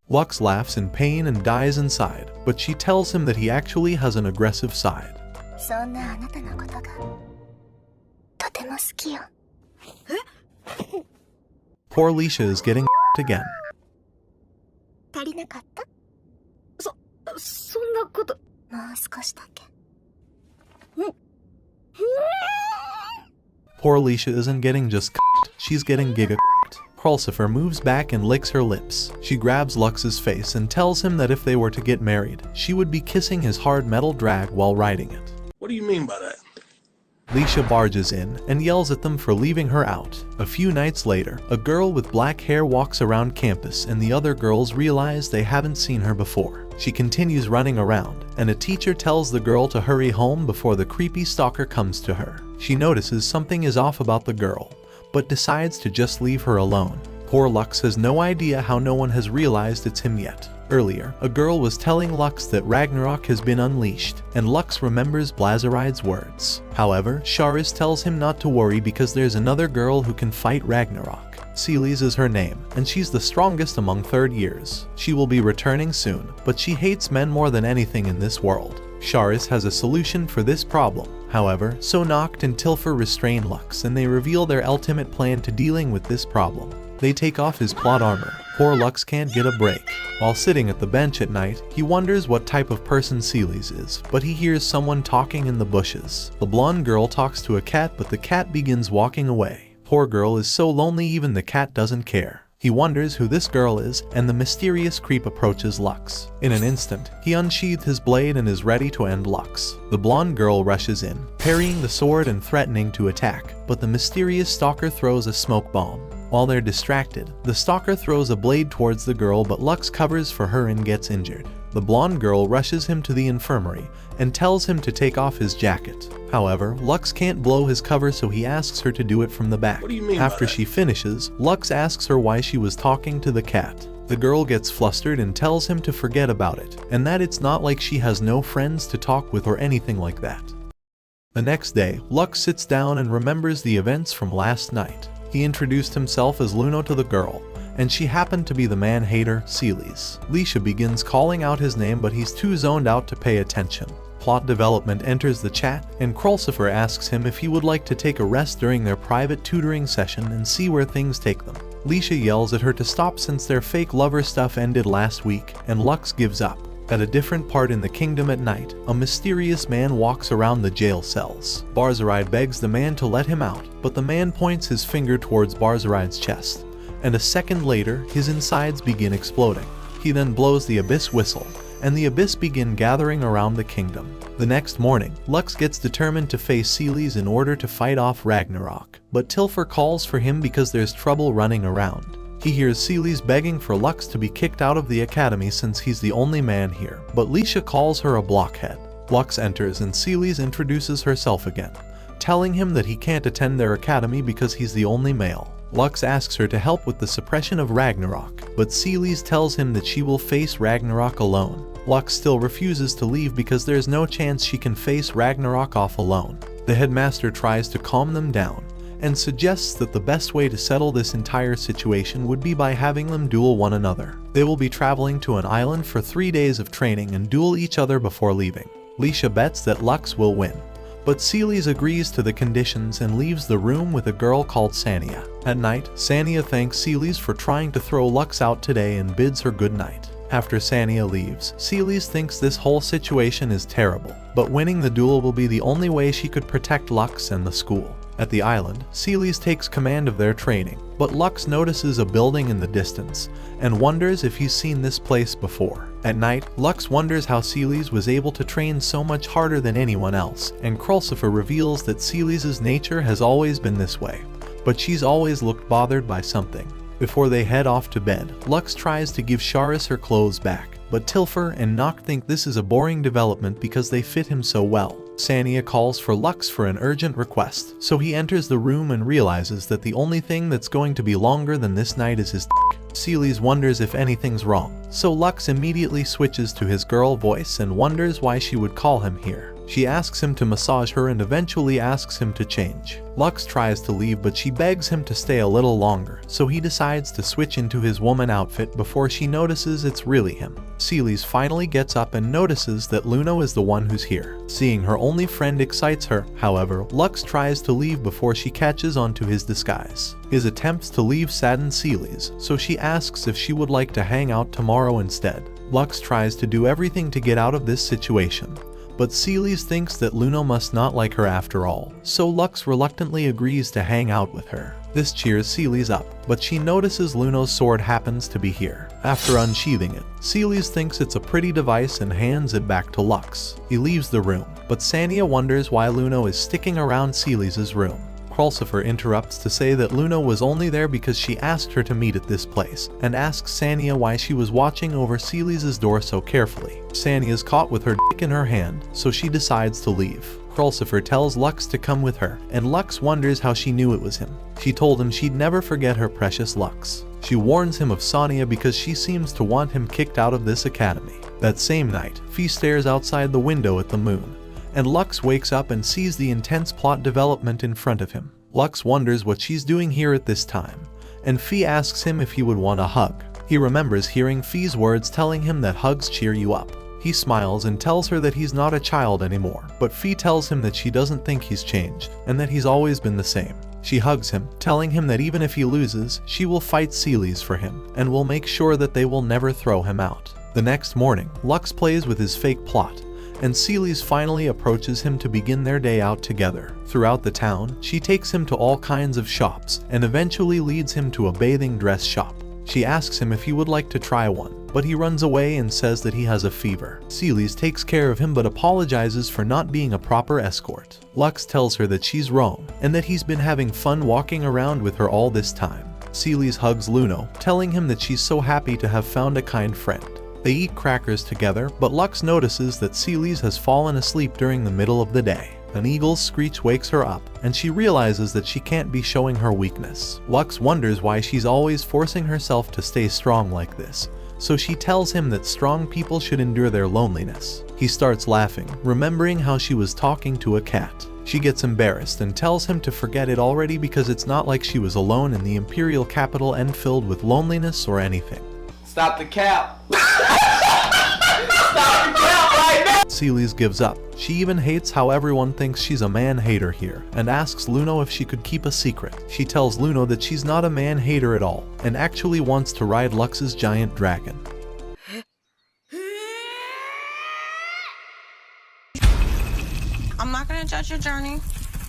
Lux laughs in pain and dies inside, but she tells him that he actually has an aggressive side. Poor Lisha is getting again. そんなこと。もう少しだけ。Poor Lisha isn't getting just she's getting giga. Krulsifer moves back and licks her lips. She grabs Lux's face and tells him that if they were to get married, she would be kissing his hard metal drag while riding it. What do you mean by that? Lisha barges in and yells at them for leaving her out. A few nights later, a girl with black hair walks around campus and the other girls realize they haven't seen her before. She continues running around, and a teacher tells the girl to hurry home before the creepy stalker comes to her. She notices something is off about the girl, but decides to just leave her alone. Poor Lux has no idea how no one has realized it's him yet. Earlier, a girl was telling Lux that Ragnarok has been unleashed, and Lux remembers Blazaride's words. However, Charis tells him not to worry because there's another girl who can fight Ragnarok. Celes is her name, and she's the strongest among third years. She will be returning soon, but she hates men more than anything in this world. Charis has a solution for this problem. However, so Noct and Tilfer restrain Lux and they reveal their ultimate plan to dealing with this problem. They take off his plot armor. Poor Lux can't get a break. While sitting at the bench at night, he wonders what type of person Celes is, but he hears someone talking in the bushes. The blonde girl talks to a cat, but the cat begins walking away. Poor girl is so lonely even the cat doesn't care. He wonders who this girl is, and the mysterious creep approaches Lux. In an instant, he unsheathed his blade and is ready to end Lux. The blonde girl rushes in, parrying the sword and threatening to attack, but the mysterious stalker throws a smoke bomb. While they're distracted, the stalker throws a blade towards the girl, but Lux covers for her and gets injured. The blonde girl rushes him to the infirmary and tells him to take off his jacket. However, Lux can't blow his cover, so he asks her to do it from the back. What do you mean After by that? she finishes, Lux asks her why she was talking to the cat. The girl gets flustered and tells him to forget about it, and that it's not like she has no friends to talk with or anything like that. The next day, Lux sits down and remembers the events from last night. He introduced himself as Luno to the girl, and she happened to be the man-hater, Celes. Lisha begins calling out his name, but he's too zoned out to pay attention. Plot development enters the chat, and Krulsifer asks him if he would like to take a rest during their private tutoring session and see where things take them. Lisha yells at her to stop since their fake lover stuff ended last week, and Lux gives up. At a different part in the kingdom at night, a mysterious man walks around the jail cells. Barzaride begs the man to let him out, but the man points his finger towards Barzaride's chest, and a second later, his insides begin exploding. He then blows the abyss whistle, and the abyss begin gathering around the kingdom. The next morning, Lux gets determined to face Celes in order to fight off Ragnarok, but Tilfer calls for him because there's trouble running around. He hears Celes begging for Lux to be kicked out of the academy since he's the only man here, but Lisha calls her a blockhead. Lux enters and Celes introduces herself again, telling him that he can't attend their academy because he's the only male. Lux asks her to help with the suppression of Ragnarok, but Celes tells him that she will face Ragnarok alone. Lux still refuses to leave because there's no chance she can face Ragnarok off alone. The headmaster tries to calm them down, and suggests that the best way to settle this entire situation would be by having them duel one another. They will be traveling to an island for 3 days of training and duel each other before leaving. Lisha bets that Lux will win, but Celes agrees to the conditions and leaves the room with a girl called Sania. At night, Sania thanks Celes for trying to throw Lux out today and bids her good night. After Sania leaves, Celes thinks this whole situation is terrible, but winning the duel will be the only way she could protect Lux and the school. At the island, Celes takes command of their training, but Lux notices a building in the distance and wonders if he's seen this place before. At night, Lux wonders how Celes was able to train so much harder than anyone else, and Krulsifer reveals that Celes' nature has always been this way, but she's always looked bothered by something. Before they head off to bed, Lux tries to give Charis her clothes back, but Tilfer and Noct think this is a boring development because they fit him so well. Sania calls for Lux for an urgent request, so he enters the room and realizes that the only thing that's going to be longer than this night is his dick. Celes wonders if anything's wrong, so Lux immediately switches to his girl voice and wonders why she would call him here. She asks him to massage her and eventually asks him to change. Lux tries to leave, but she begs him to stay a little longer, so he decides to switch into his woman outfit before she notices it's really him. Celes finally gets up and notices that Luna is the one who's here. Seeing her only friend excites her, however, Lux tries to leave before she catches onto his disguise. His attempts to leave sadden Celes, so she asks if she would like to hang out tomorrow instead. Lux tries to do everything to get out of this situation, but Celes thinks that Luna must not like her after all, so Lux reluctantly agrees to hang out with her. This cheers Celes up, but she notices Luna's sword happens to be here. After unsheathing it, Celes thinks it's a pretty device and hands it back to Lux. He leaves the room, but Sania wonders why Luna is sticking around Celes' room. Krulsifer interrupts to say that Luna was only there because she asked her to meet at this place, and asks Sania why she was watching over Celes' door so carefully. Sania is caught with her dick in her hand, so she decides to leave. Krulsifer tells Lux to come with her, and Lux wonders how she knew it was him. She told him she'd never forget her precious Lux. She warns him of Sania because she seems to want him kicked out of this academy. That same night, Fee stares outside the window at the moon, and Lux wakes up and sees the intense plot development in front of him. Lux wonders what she's doing here at this time, and Fee asks him if he would want a hug. He remembers hearing Fee's words telling him that hugs cheer you up. He smiles and tells her that he's not a child anymore, but Fee tells him that she doesn't think he's changed, and that he's always been the same. She hugs him, telling him that even if he loses, she will fight Celes for him, and will make sure that they will never throw him out. The next morning, Lux plays with his fake plot, and Celes finally approaches him to begin their day out together. Throughout the town, she takes him to all kinds of shops, and eventually leads him to a bathing dress shop. She asks him if he would like to try one, but he runs away and says that he has a fever. Celes takes care of him but apologizes for not being a proper escort. Lux tells her that she's wrong, and that he's been having fun walking around with her all this time. Celes hugs Luno, telling him that she's so happy to have found a kind friend. They eat crackers together, but Lux notices that Celes has fallen asleep during the middle of the day. An eagle's screech wakes her up, and she realizes that she can't be showing her weakness. Lux wonders why she's always forcing herself to stay strong like this, so she tells him that strong people should endure their loneliness. He starts laughing, remembering how she was talking to a cat. She gets embarrassed and tells him to forget it already because it's not like she was alone in the Imperial capital and filled with loneliness or anything. Stop the cap. Stop the cap right now. Celes gives up. She even hates how everyone thinks she's a man-hater here, and asks Luno if she could keep a secret. She tells Luno that she's not a man-hater at all, and actually wants to ride Lux's giant dragon. I'm not gonna judge your journey.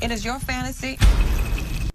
It is your fantasy.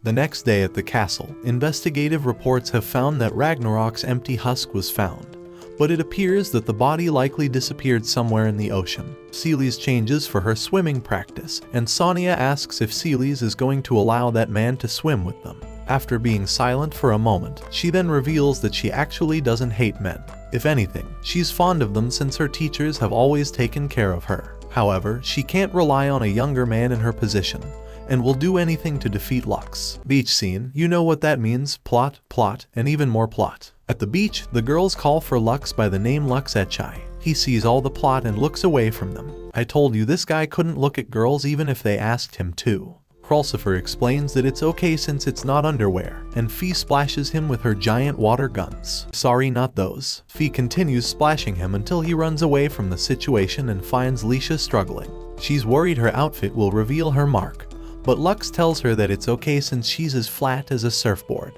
The next day at the castle, investigative reports have found that Ragnarok's empty husk was found, but it appears that the body likely disappeared somewhere in the ocean. Celes changes for her swimming practice, and Sonia asks if Celes is going to allow that man to swim with them. After being silent for a moment, she then reveals that she actually doesn't hate men. If anything, she's fond of them since her teachers have always taken care of her. However, she can't rely on a younger man in her position, and will do anything to defeat Lux. Beach scene, you know what that means: plot, plot, and even more plot. At the beach, the girls call for Lux by the name Lisesharte. He sees all the plot and looks away from them. I told you this guy couldn't look at girls even if they asked him to. Krulsifer explains that it's okay since it's not underwear, and Fee splashes him with her giant water guns. Sorry, not those. Fee continues splashing him until he runs away from the situation and finds Lisha struggling. She's worried her outfit will reveal her mark, but Lux tells her that it's okay since she's as flat as a surfboard.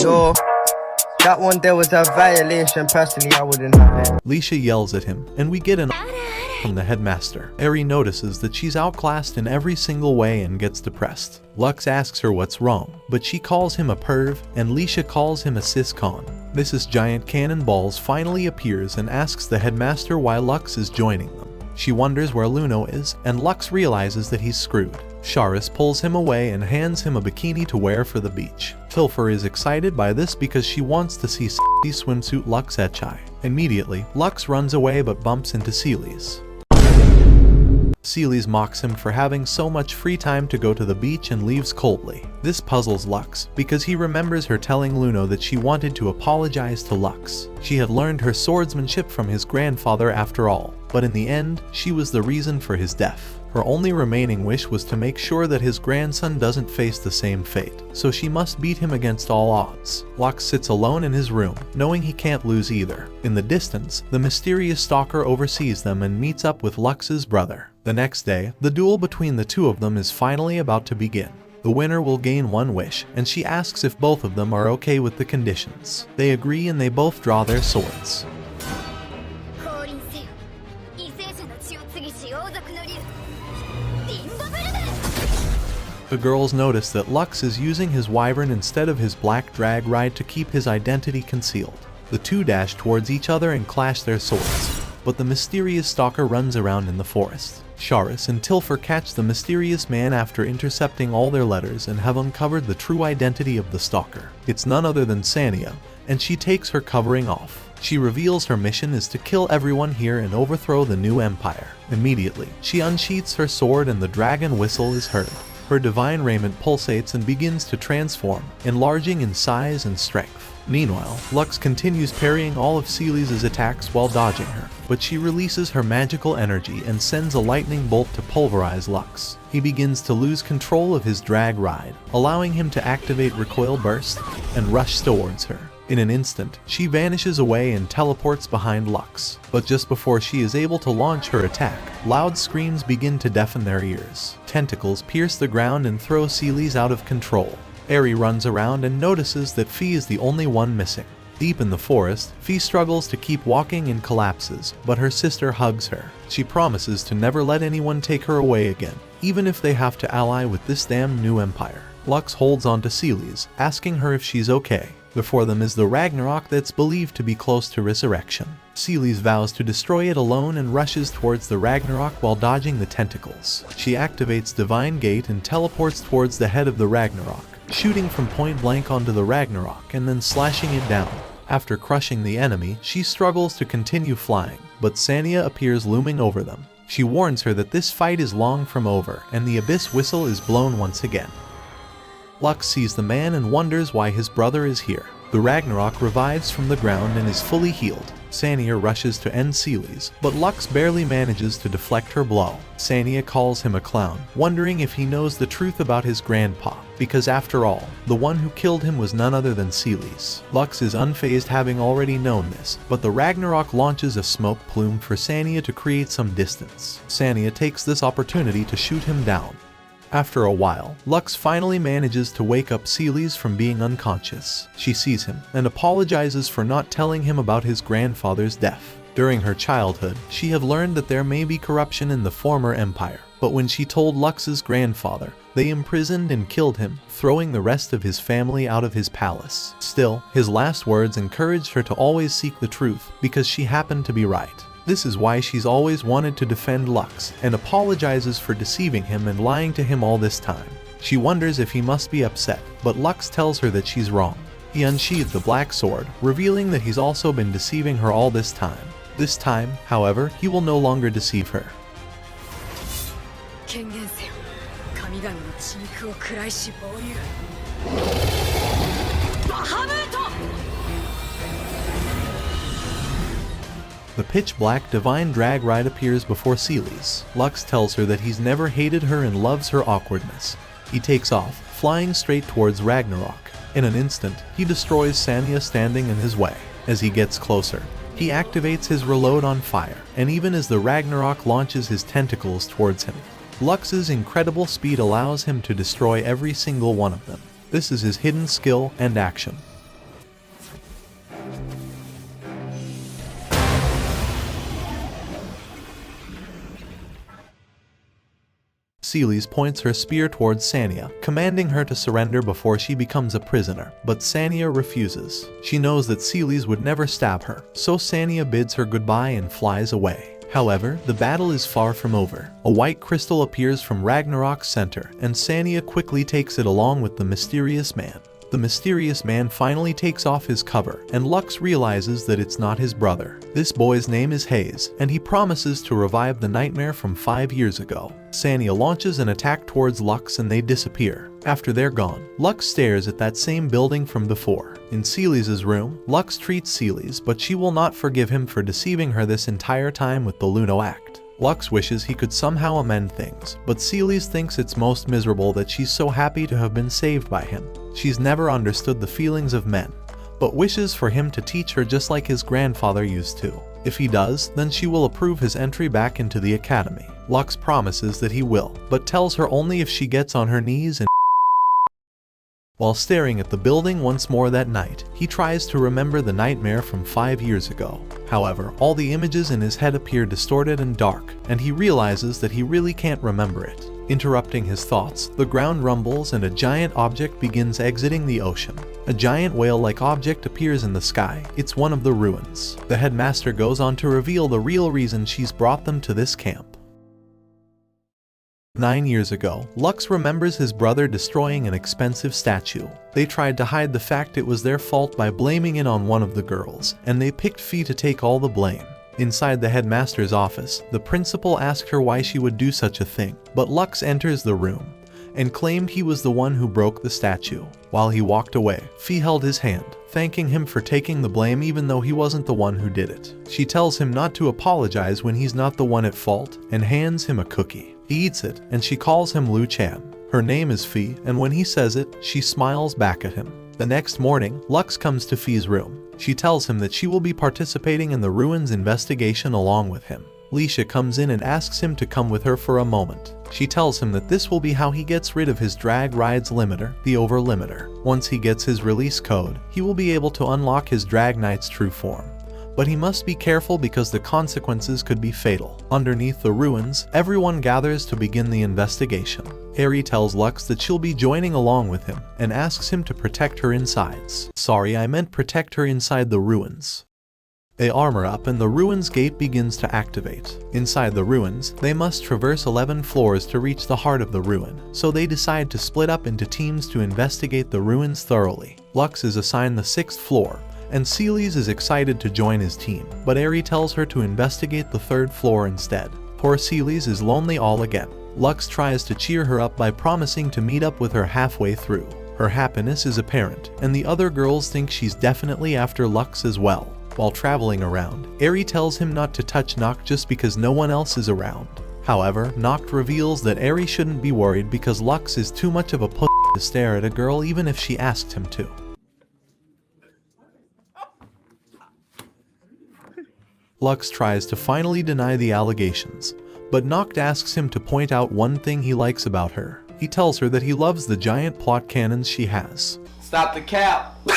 No, that one there was a violation. Personally, I wouldn't have it. Lisha yells at him, and we get an from the headmaster. Eri notices that she's outclassed in every single way and gets depressed. Lux asks her what's wrong, but she calls him a perv, and Lisha calls him a cis-con. Mrs. Giant Cannonballs finally appears and asks the headmaster why Lux is joining them. She wonders where Luno is, and Lux realizes that he's screwed. Charis pulls him away and hands him a bikini to wear for the beach. Tilfer is excited by this because she wants to see swimsuit Lisesharte. Immediately, Lux runs away but bumps into Celes. Celes mocks him for having so much free time to go to the beach and leaves coldly. This puzzles Lux, because he remembers her telling Luno that she wanted to apologize to Lux. She had learned her swordsmanship from his grandfather after all, but in the end, she was the reason for his death. Her only remaining wish was to make sure that his grandson doesn't face the same fate, so she must beat him against all odds. Lux sits alone in his room, knowing he can't lose either. In the distance, the mysterious stalker oversees them and meets up with Lux's brother. The next day, the duel between the two of them is finally about to begin. The winner will gain one wish, and she asks if both of them are okay with the conditions. They agree and they both draw their swords. The girls notice that Lux is using his wyvern instead of his black drag ride to keep his identity concealed. The two dash towards each other and clash their swords, but the mysterious stalker runs around in the forest. Charis and Tilfer catch the mysterious man after intercepting all their letters and have uncovered the true identity of the stalker. It's none other than Sania, and she takes her covering off. She reveals her mission is to kill everyone here and overthrow the new empire. Immediately, she unsheaths her sword and the dragon whistle is heard. Her divine raiment pulsates and begins to transform, enlarging in size and strength. Meanwhile, Lux continues parrying all of Celes's attacks while dodging her, but she releases her magical energy and sends a lightning bolt to pulverize Lux. He begins to lose control of his drag ride, allowing him to activate Recoil Burst and rush towards her. In an instant, she vanishes away and teleports behind Lux. But just before she is able to launch her attack, loud screams begin to deafen their ears. Tentacles pierce the ground and throw Celes out of control. Eri runs around and notices that Fee is the only one missing. Deep in the forest, Fee struggles to keep walking and collapses, but her sister hugs her. She promises to never let anyone take her away again, even if they have to ally with this damn new empire. Lux holds on to Celes, asking her if she's okay. Before them is the Ragnarok that's believed to be close to resurrection. Celes vows to destroy it alone and rushes towards the Ragnarok while dodging the tentacles. She activates Divine Gate and teleports towards the head of the Ragnarok, shooting from point blank onto the Ragnarok and then slashing it down. After crushing the enemy, she struggles to continue flying, but Sania appears looming over them. She warns her that this fight is long from over, and the Abyss whistle is blown once again. Lux sees the man and wonders why his brother is here. The Ragnarok revives from the ground and is fully healed. Sania rushes to end Celes, but Lux barely manages to deflect her blow. Sania calls him a clown, wondering if he knows the truth about his grandpa, because after all, the one who killed him was none other than Celes. Lux is unfazed, having already known this, but the Ragnarok launches a smoke plume for Sania to create some distance. Sania takes this opportunity to shoot him down. After a while, Lux finally manages to wake up Celes from being unconscious. She sees him and apologizes for not telling him about his grandfather's death. During her childhood, she had learned that there may be corruption in the former empire, But when she told Lux's grandfather, they imprisoned and killed him, throwing the rest of his family out of his palace. Still, his last words encouraged her to always seek the truth, because she happened to be right. This is why she's always wanted to defend Lux, and apologizes for deceiving him and lying to him all this time. She wonders if he must be upset, but Lux tells her that she's wrong. He unsheathed the black sword, revealing that he's also been deceiving her all this time. This time, however, he will no longer deceive her. 権限せよ神々の血肉を食らいし暴流バハムート The pitch-black divine drag ride appears before Celes. Lux tells her that he's never hated her and loves her awkwardness. He takes off, flying straight towards Ragnarok. In an instant, he destroys Sanya standing in his way. As he gets closer, he activates his reload on fire, and even as the Ragnarok launches his tentacles towards him, Lux's incredible speed allows him to destroy every single one of them. This is his hidden skill and action. Celes points her spear towards Sanya, commanding her to surrender before she becomes a prisoner, but Sanya refuses. She knows that Celes would never stab her, so Sanya bids her goodbye and flies away. However, the battle is far from over. A white crystal appears from Ragnarok's center, and Sanya quickly takes it along with the mysterious man. The mysterious man finally takes off his cover, and Lux realizes that it's not his brother. This boy's name is Hayes, and he promises to revive the nightmare from 5 years ago. Sanya launches an attack towards Lux and they disappear. After they're gone, Lux stares at that same building from before. In Celes' room, Lux treats Celes, but she will not forgive him for deceiving her this entire time with the Luno act. Lux wishes he could somehow amend things, but Celes thinks it's most miserable that she's so happy to have been saved by him. She's never understood the feelings of men, but wishes for him to teach her just like his grandfather used to. If he does, then she will approve his entry back into the academy. Lux promises that he will, but tells her only if she gets on her knees and while staring at the building once more that night, he tries to remember the nightmare from 5 years ago. However, all the images in his head appear distorted and dark, and he realizes that he really can't remember it. Interrupting his thoughts, the ground rumbles and a giant object begins exiting the ocean. A giant whale-like object appears in the sky. It's one of the ruins. The headmaster goes on to reveal the real reason she's brought them to this camp. 9 years ago, Lux remembers his brother destroying an expensive statue. They tried to hide the fact it was their fault by blaming it on one of the girls, and they picked Fee to take all the blame. Inside the headmaster's office, the principal asked her why she would do such a thing, but Lux enters the room and claimed he was the one who broke the statue. While he walked away, Fee held his hand, thanking him for taking the blame even though he wasn't the one who did it. She tells him not to apologize when he's not the one at fault, and hands him a cookie. He eats it, and she calls him Lu Chan. Her name is Fee, and when he says it, she smiles back at him. The next morning, Lux comes to Fee's room. She tells him that she will be participating in the ruins investigation along with him. Lisha comes in and asks him to come with her for a moment. She tells him that this will be how he gets rid of his drag rides limiter, the over limiter. Once he gets his release code, he will be able to unlock his drag knight's true form. But he must be careful because the consequences could be fatal. Underneath the ruins, everyone gathers to begin the investigation. Eri tells Lux that she'll be joining along with him and asks him to protect her insides. Sorry, I meant protect her inside the ruins. They armor up and the ruins gate begins to activate. Inside the ruins, they must traverse 11 floors to reach the heart of the ruin, so they decide to split up into teams to investigate the ruins thoroughly. Lux is assigned the 6th floor, and Celes is excited to join his team, but Eri tells her to investigate the 3rd floor instead. Poor Celes is lonely all again. Lux tries to cheer her up by promising to meet up with her halfway through. Her happiness is apparent, and the other girls think she's definitely after Lux as well. While traveling around, Eri tells him not to touch Noct just because no one else is around. However, Noct reveals that Eri shouldn't be worried because Lux is too much of a pussy to stare at a girl even if she asked him to. Lux tries to finally deny the allegations, but Noct asks him to point out one thing he likes about her. He tells her that he loves the giant plot cannons she has. Stop the cap. Stop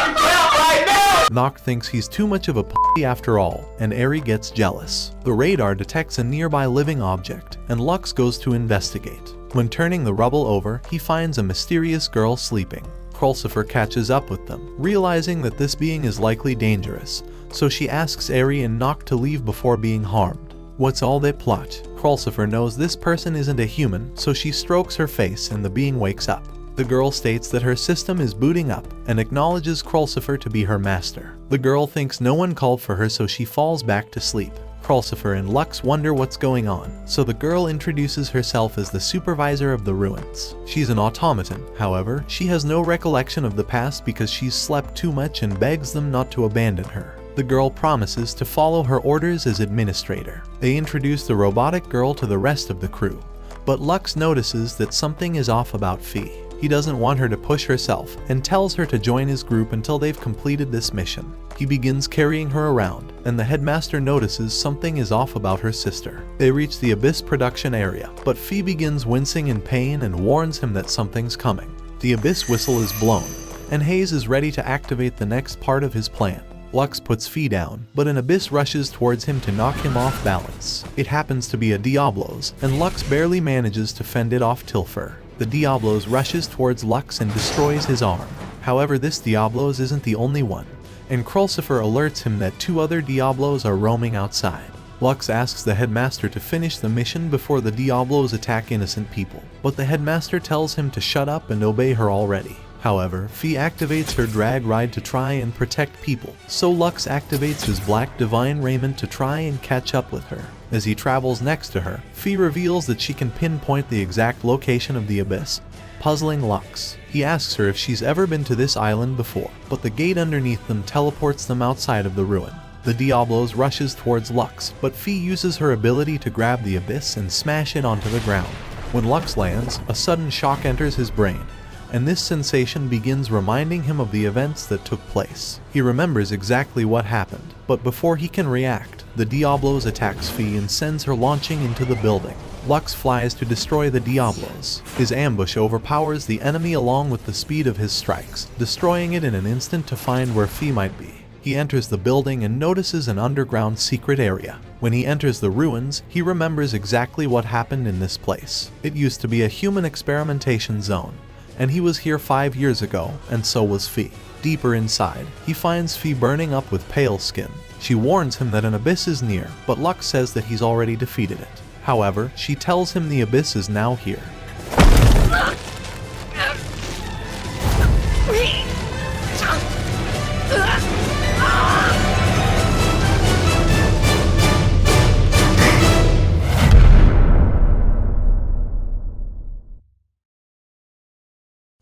the cap right now. Noct thinks he's too much of a pussy after all, and Eri gets jealous. The radar detects a nearby living object, and Lux goes to investigate. When turning the rubble over, he finds a mysterious girl sleeping. Krulsifer catches up with them, realizing that this being is likely dangerous, so she asks Eri and Noct to leave before being harmed. What's all that plot? Krulsifer knows this person isn't a human, so she strokes her face and the being wakes up. The girl states that her system is booting up and acknowledges Krulsifer to be her master. The girl thinks no one called for her, so she falls back to sleep. Krulsifer and Lux wonder what's going on, so the girl introduces herself as the supervisor of the ruins. She's an automaton, however, she has no recollection of the past because she's slept too much and begs them not to abandon her. The girl promises to follow her orders as administrator. They introduce the robotic girl to the rest of the crew, but Lux notices that something is off about Fee. He doesn't want her to push herself and tells her to join his group until they've completed this mission. He begins carrying her around, and the headmaster notices something is off about her sister. They reach the Abyss production area, but Fee begins wincing in pain and warns him that something's coming. The Abyss whistle is blown, and Hayes is ready to activate the next part of his plan. Lux puts Fee down, but an Abyss rushes towards him to knock him off balance. It happens to be a Diablos, and Lux barely manages to fend it off Tilfer. The Diablos rushes towards Lux and destroys his arm. However, this Diablos isn't the only one, and Krulsifer alerts him that 2 other Diablos are roaming outside. Lux asks the headmaster to finish the mission before the Diablos attack innocent people, but the headmaster tells him to shut up and obey her already. However, Fee activates her drag ride to try and protect people, so Lux activates his black divine raiment to try and catch up with her. As he travels next to her, Fee reveals that she can pinpoint the exact location of the Abyss, puzzling Lux. He asks her if she's ever been to this island before, but the gate underneath them teleports them outside of the ruin. The Diablos rushes towards Lux, but Fee uses her ability to grab the Abyss and smash it onto the ground. When Lux lands, a sudden shock enters his brain, and this sensation begins reminding him of the events that took place. He remembers exactly what happened, but before he can react, the Diablos attacks Fee and sends her launching into the building. Lux flies to destroy the Diablos. His ambush overpowers the enemy along with the speed of his strikes, destroying it in an instant to find where Fee might be. He enters the building and notices an underground secret area. When he enters the ruins, he remembers exactly what happened in this place. It used to be a human experimentation zone, and he was here 5 years ago, and so was Fee. Deeper inside, he finds Fee burning up with pale skin. She warns him that an abyss is near, but Lux says that he's already defeated it. However, she tells him the abyss is now here.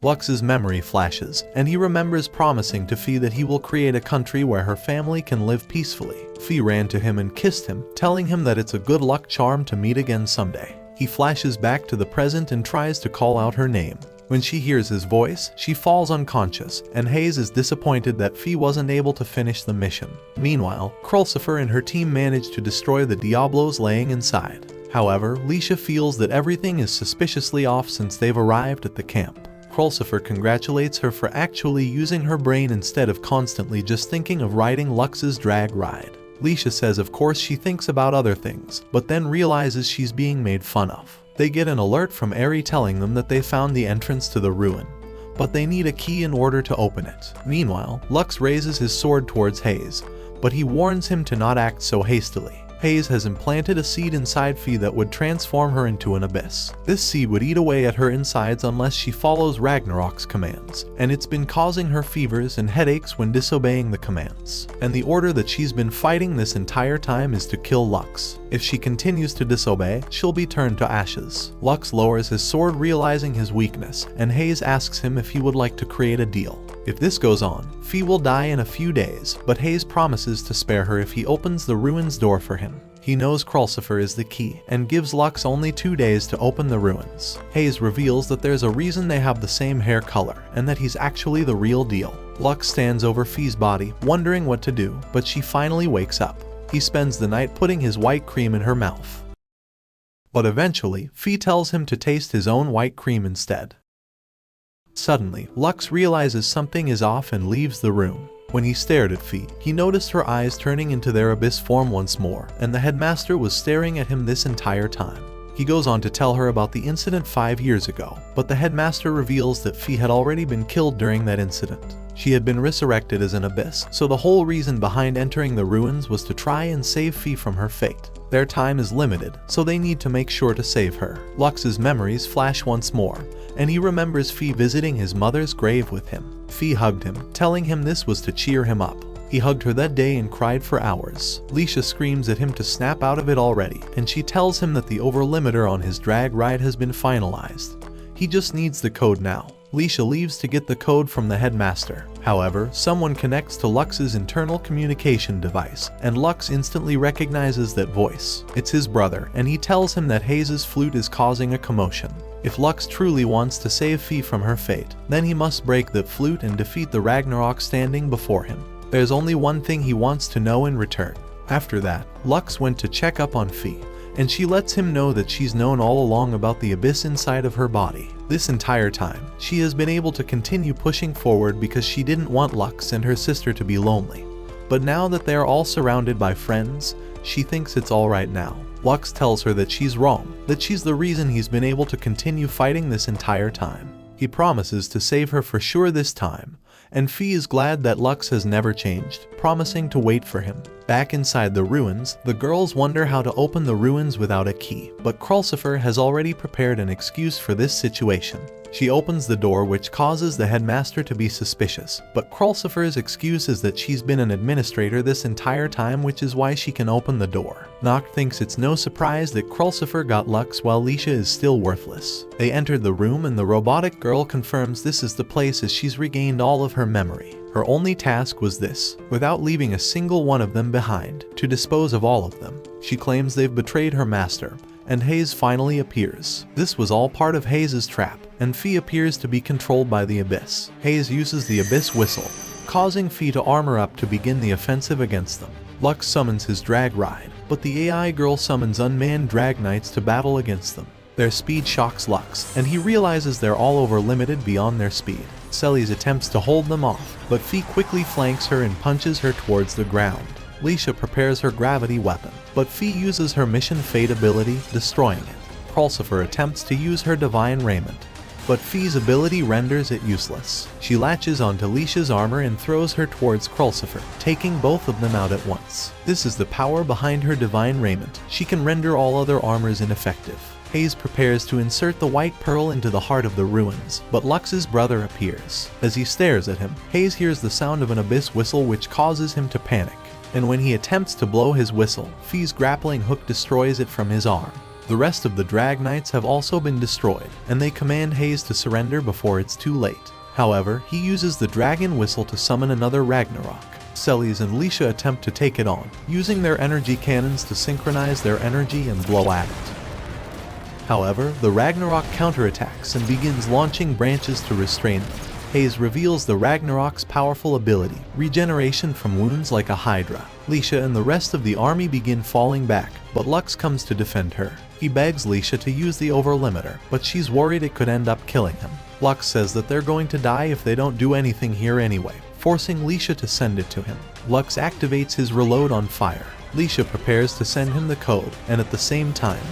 Lux's memory flashes, and he remembers promising to Fee that he will create a country where her family can live peacefully. Fee ran to him and kissed him, telling him that it's a good luck charm to meet again someday. He flashes back to the present and tries to call out her name. When she hears his voice, she falls unconscious, and Hayes is disappointed that Fee wasn't able to finish the mission. Meanwhile, Krulsifer and her team manage to destroy the Diablos laying inside. However, Lisha feels that everything is suspiciously off since they've arrived at the camp. Krulsifer congratulates her for actually using her brain instead of constantly just thinking of riding Lux's drag ride. Lisha says of course she thinks about other things, but then realizes she's being made fun of. They get an alert from Eri telling them that they found the entrance to the ruin, but they need a key in order to open it. Meanwhile, Lux raises his sword towards Hayes, but he warns him to not act so hastily. Hayes has implanted a seed inside Fee that would transform her into an abyss. This seed would eat away at her insides unless she follows Ragnarok's commands, and it's been causing her fevers and headaches when disobeying the commands. And the order that she's been fighting this entire time is to kill Lux. If she continues to disobey, she'll be turned to ashes. Lux lowers his sword, realizing his weakness, and Hayes asks him if he would like to create a deal. If this goes on, Fee will die in a few days, but Hayes promises to spare her if he opens the ruins door for him. He knows Krulsifer is the key, and gives Lux only 2 days to open the ruins. Hayes reveals that there's a reason they have the same hair color, and that he's actually the real deal. Lux stands over Fee's body, wondering what to do, but she finally wakes up. He spends the night putting his white cream in her mouth. But eventually, Fee tells him to taste his own white cream instead. Suddenly, Lux realizes something is off and leaves the room. When he stared at Fee, he noticed her eyes turning into their abyss form once more, and the headmaster was staring at him this entire time. He goes on to tell her about the incident 5 years ago, but the headmaster reveals that Fee had already been killed during that incident. She had been resurrected as an abyss, so the whole reason behind entering the ruins was to try and save Fee from her fate. Their time is limited, so they need to make sure to save her. Lux's memories flash once more, and he remembers Fee visiting his mother's grave with him. Fee hugged him, telling him this was to cheer him up. He hugged her that day and cried for hours. Lisha screams at him to snap out of it already, and she tells him that the overlimiter on his drag ride has been finalized. He just needs the code now. Lisha leaves to get the code from the headmaster. However, someone connects to Lux's internal communication device, and Lux instantly recognizes that voice. It's his brother, and he tells him that Hayes' flute is causing a commotion. If Lux truly wants to save Fee from her fate, then he must break that flute and defeat the Ragnarok standing before him. There's only one thing he wants to know in return. After that, Lux went to check up on Fee, and she lets him know that she's known all along about the abyss inside of her body. This entire time, she has been able to continue pushing forward because she didn't want Lux and her sister to be lonely. But now that they are all surrounded by friends, she thinks it's alright now. Lux tells her that she's wrong, that she's the reason he's been able to continue fighting this entire time. He promises to save her for sure this time, and Fee is glad that Lux has never changed, promising to wait for him. Back inside the ruins, the girls wonder how to open the ruins without a key, but Krulsifer has already prepared an excuse for this situation. She opens the door, which causes the headmaster to be suspicious, but Krulsifer's excuse is that she's been an administrator this entire time, which is why she can open the door. Noct thinks it's no surprise that Krulsifer got Lux while Lisha is still worthless. They entered the room and the robotic girl confirms this is the place as she's regained all of her memory. Her only task was this, without leaving a single one of them behind, to dispose of all of them. She claims they've betrayed her master, and Hayes finally appears. This was all part of Hayes' trap, and Fee appears to be controlled by the Abyss. Hayes uses the Abyss whistle, causing Fee to armor up to begin the offensive against them. Lux summons his drag ride, but the AI girl summons unmanned drag knights to battle against them. Their speed shocks Lux, and he realizes they're all over limited beyond their speed. Celes attempts to hold them off, but Fee quickly flanks her and punches her towards the ground. Lisha prepares her gravity weapon, but Fee uses her Mission Fate ability, destroying it. Krulsifer attempts to use her divine raiment, but Fee's ability renders it useless. She latches onto Lisha's armor and throws her towards Krulsifer, taking both of them out at once. This is the power behind her divine raiment. She can render all other armors ineffective. Hayes prepares to insert the white pearl into the heart of the ruins, but Lux's brother appears. As he stares at him, Hayes hears the sound of an abyss whistle which causes him to panic. And when he attempts to blow his whistle, Fee's grappling hook destroys it from his arm. The rest of the Drag Knights have also been destroyed, and they command Hayes to surrender before it's too late. However, he uses the dragon whistle to summon another Ragnarok. Celes and Lisha attempt to take it on, using their energy cannons to synchronize their energy and blow at it. However, the Ragnarok counterattacks and begins launching branches to restrain them. Hayes reveals the Ragnarok's powerful ability, regeneration from wounds like a Hydra. Lisha and the rest of the army begin falling back, but Lux comes to defend her. He begs Lisha to use the overlimiter, but she's worried it could end up killing him. Lux says that they're going to die if they don't do anything here anyway, forcing Lisha to send it to him. Lux activates his reload on fire. Lisha prepares to send him the code, and at the same time,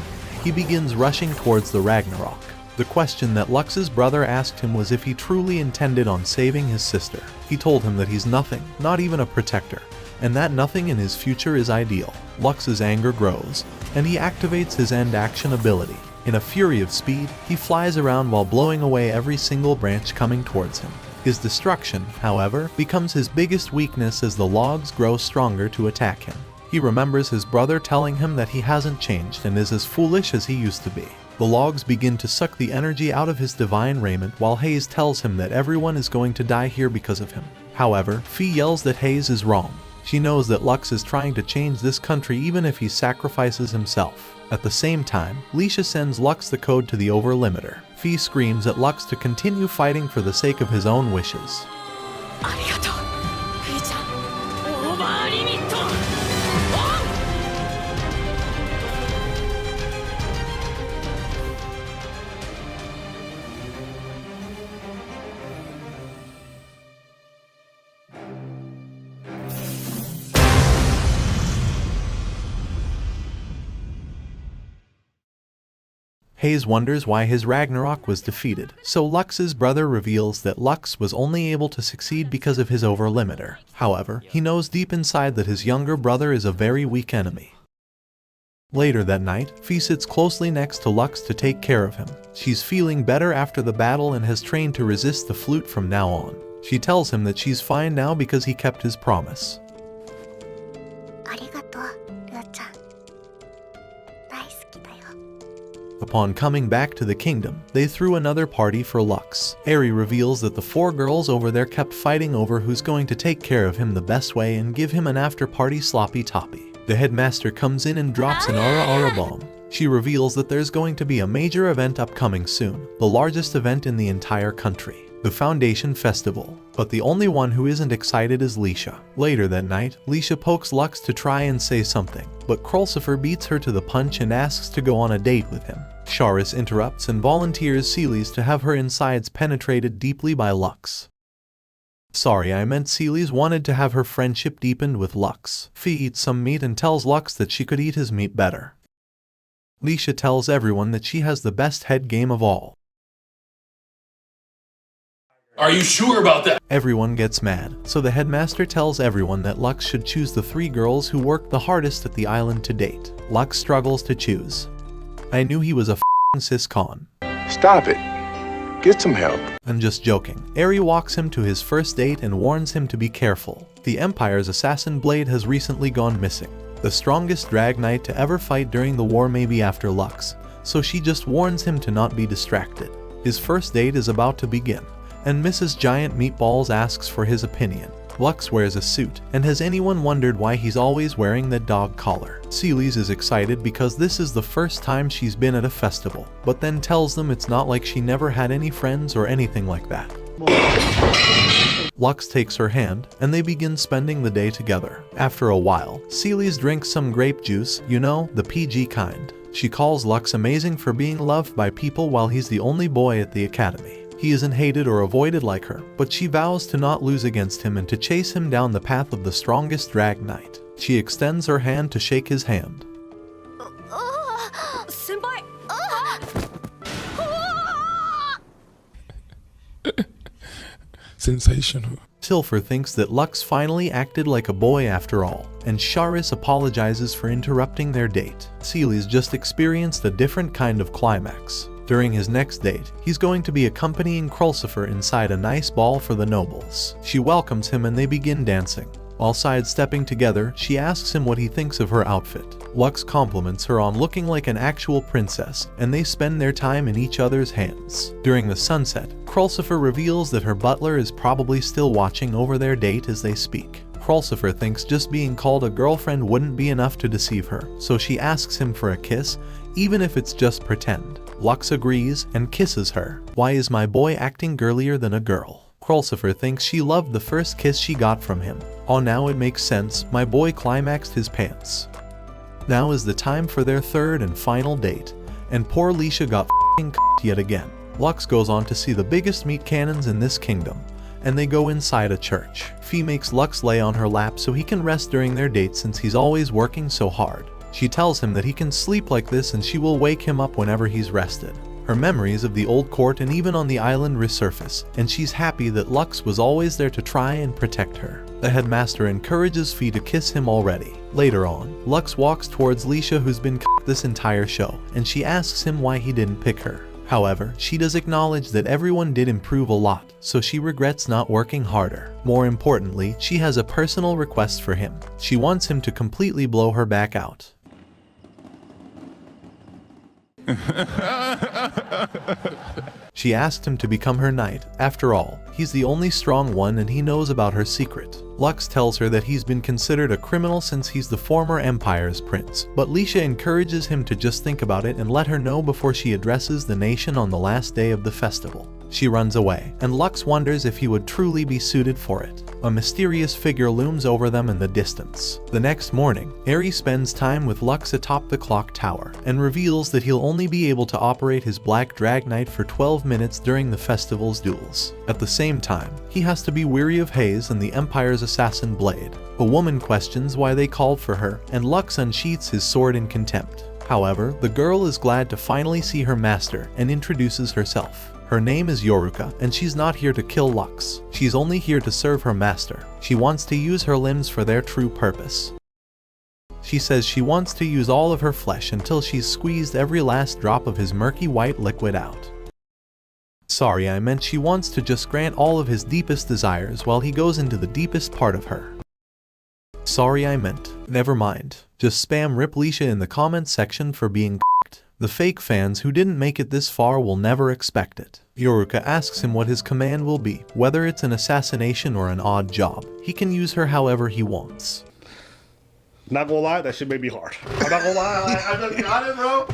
he begins rushing towards the Ragnarok. The question that Lux's brother asked him was if he truly intended on saving his sister. He told him that he's nothing, not even a protector, and that nothing in his future is ideal. Lux's anger grows, and he activates his end action ability. In a fury of speed, he flies around while blowing away every single branch coming towards him. His destruction, however, becomes his biggest weakness as the logs grow stronger to attack him. He remembers his brother telling him that he hasn't changed and is as foolish as he used to be. The logs begin to suck the energy out of his divine raiment while Hayes tells him that everyone is going to die here because of him. However, Fee yells that Hayes is wrong. She knows that Lux is trying to change this country even if he sacrifices himself. At the same time, Lisha sends Lux the code to the overlimiter. Fee screams at Lux to continue fighting for the sake of his own wishes. ありがとうフィーちゃんオーバーリミットオン Hayes wonders why his Ragnarok was defeated, so Lux's brother reveals that Lux was only able to succeed because of his overlimiter. However, he knows deep inside that his younger brother is a very weak enemy. Later that night, Fee sits closely next to Lux to take care of him. She's feeling better after the battle and has trained to resist the flute from now on. She tells him that she's fine now because he kept his promise. Upon coming back to the kingdom, they threw another party for Lux. Eri reveals that the 4 girls over there kept fighting over who's going to take care of him the best way and give him an after-party sloppy toppy. The headmaster comes in and drops an Ara bomb. She reveals that there's going to be a major event upcoming soon, the largest event in the entire country, the Foundation Festival. But the only one who isn't excited is Lisha. Later that night, Lisha pokes Lux to try and say something, but Krulsifer beats her to the punch and asks to go on a date with him. Charis interrupts and volunteers Celes to have her insides penetrated deeply by Lux. Sorry, I meant Celes wanted to have her friendship deepened with Lux. Fee eats some meat and tells Lux that she could eat his meat better. Lisha tells everyone that she has the best head game of all. Are you sure about that? Everyone gets mad, so the headmaster tells everyone that Lux should choose the 3 girls who worked the hardest at the island to date. Lux struggles to choose. I knew he was a f***ing cis-con. Stop it. Get some help. I'm just joking. Eri walks him to his first date and warns him to be careful. The Empire's assassin blade has recently gone missing. The strongest drag knight to ever fight during the war may be after Lux, so she just warns him to not be distracted. His first date is about to begin, and Mrs. Giant Meatballs asks for his opinion. Lux wears a suit, and has anyone wondered why he's always wearing that dog collar? Celes is excited because this is the first time she's been at a festival, but then tells them it's not like she never had any friends or anything like that. Lux takes her hand, and they begin spending the day together. After a while, Celes drinks some grape juice, you know, the PG kind. She calls Lux amazing for being loved by people while he's the only boy at the academy. He isn't hated or avoided like her, but she vows to not lose against him and to chase him down the path of the strongest drag knight. She extends her hand to shake his hand. Senpai! Sensational. Silfer thinks that Lux finally acted like a boy after all, and Charis apologizes for interrupting their date. Celes just experienced a different kind of climax. During his next date, he's going to be accompanying Krulsifer inside a nice ball for the nobles. She welcomes him and they begin dancing. While sidestepping together, she asks him what he thinks of her outfit. Lux compliments her on looking like an actual princess, and they spend their time in each other's hands. During the sunset, Krulsifer reveals that her butler is probably still watching over their date as they speak. Krulsifer thinks just being called a girlfriend wouldn't be enough to deceive her, so she asks him for a kiss, even if it's just pretend. Lux agrees and kisses her. Why is my boy acting girlier than a girl? Krulsifer thinks she loved the first kiss she got from him. Oh, now it makes sense, my boy climaxed his pants. Now is the time for their third and final date, and poor Lisha got f***ing c***ed yet again. Lux goes on to see the biggest meat cannons in this kingdom, and they go inside a church. Fee makes Lux lay on her lap so he can rest during their date since he's always working so hard. She tells him that he can sleep like this and she will wake him up whenever he's rested. Her memories of the old court and even on the island resurface, and she's happy that Lux was always there to try and protect her. The headmaster encourages Fee to kiss him already. Later on, Lux walks towards Lisha, who's been c***ed this entire show, and she asks him why he didn't pick her. However, she does acknowledge that everyone did improve a lot, so she regrets not working harder. More importantly, she has a personal request for him. She wants him to completely blow her back out. She asked him to become her knight. After all, he's the only strong one and he knows about her secret. Lux tells her that he's been considered a criminal since he's the former Empire's prince, but Lisha encourages him to just think about it and let her know before she addresses the nation on the last day of the festival. She runs away, and Lux wonders if he would truly be suited for it. A mysterious figure looms over them in the distance. The next morning, Eri spends time with Lux atop the clock tower, and reveals that he'll only be able to operate his Black Drag Knight for 12 minutes during the festival's duels. At the same time, he has to be weary of Hayes and the Empire's assassin blade. A woman questions why they called for her, and Lux unsheaths his sword in contempt. However, the girl is glad to finally see her master and introduces herself. Her name is Yoruka, and she's not here to kill Lux. She's only here to serve her master. She wants to use her limbs for their true purpose. She says she wants to use all of her flesh until she's squeezed every last drop of his murky white liquid out. Sorry, I meant she wants to just grant all of his deepest desires while he goes into the deepest part of her. Sorry, I meant. Never mind. Just spam Rip Lisha in the comments section for being c***ed. The fake fans who didn't make it this far will never expect it. Yoruka asks him what his command will be, whether it's an assassination or an odd job. He can use her however he wants. Not gonna lie, that shit made me hard. I'm not gonna lie, I just got it, bro.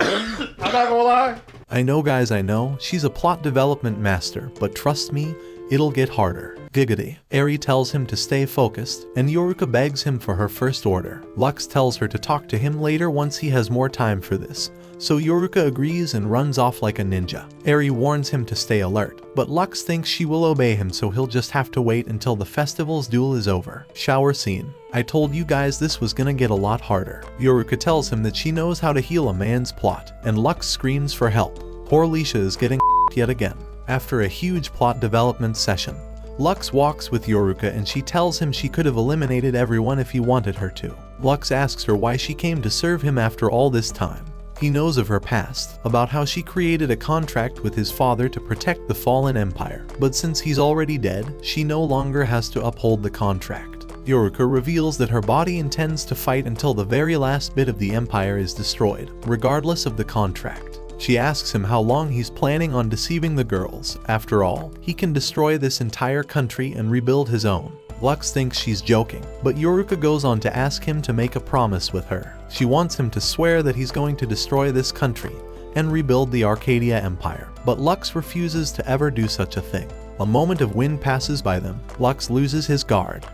I'm not gonna lie. I know guys, I know, she's a plot development master, but trust me, it'll get harder. Giggity. Eri tells him to stay focused, and Yoruka begs him for her first order. Lux tells her to talk to him later once he has more time for this, so Yoruka agrees and runs off like a ninja. Eri warns him to stay alert, but Lux thinks she will obey him, so he'll just have to wait until the festival's duel is over. Shower scene. I told you guys this was gonna get a lot harder. Yoruka tells him that she knows how to heal a man's plot, and Lux screams for help. Poor Lisha is getting yet again. After a huge plot development session, Lux walks with Yoruka and she tells him she could have eliminated everyone if he wanted her to. Lux asks her why she came to serve him after all this time. He knows of her past, about how she created a contract with his father to protect the fallen empire, but since he's already dead, she no longer has to uphold the contract. Yoruka reveals that her body intends to fight until the very last bit of the empire is destroyed, regardless of the contract. She asks him how long he's planning on deceiving the girls. After all, he can destroy this entire country and rebuild his own. Lux thinks she's joking, but Yoruka goes on to ask him to make a promise with her. She wants him to swear that he's going to destroy this country and rebuild the Arcadia Empire, but Lux refuses to ever do such a thing. A moment of wind passes by them. Lux loses his guard.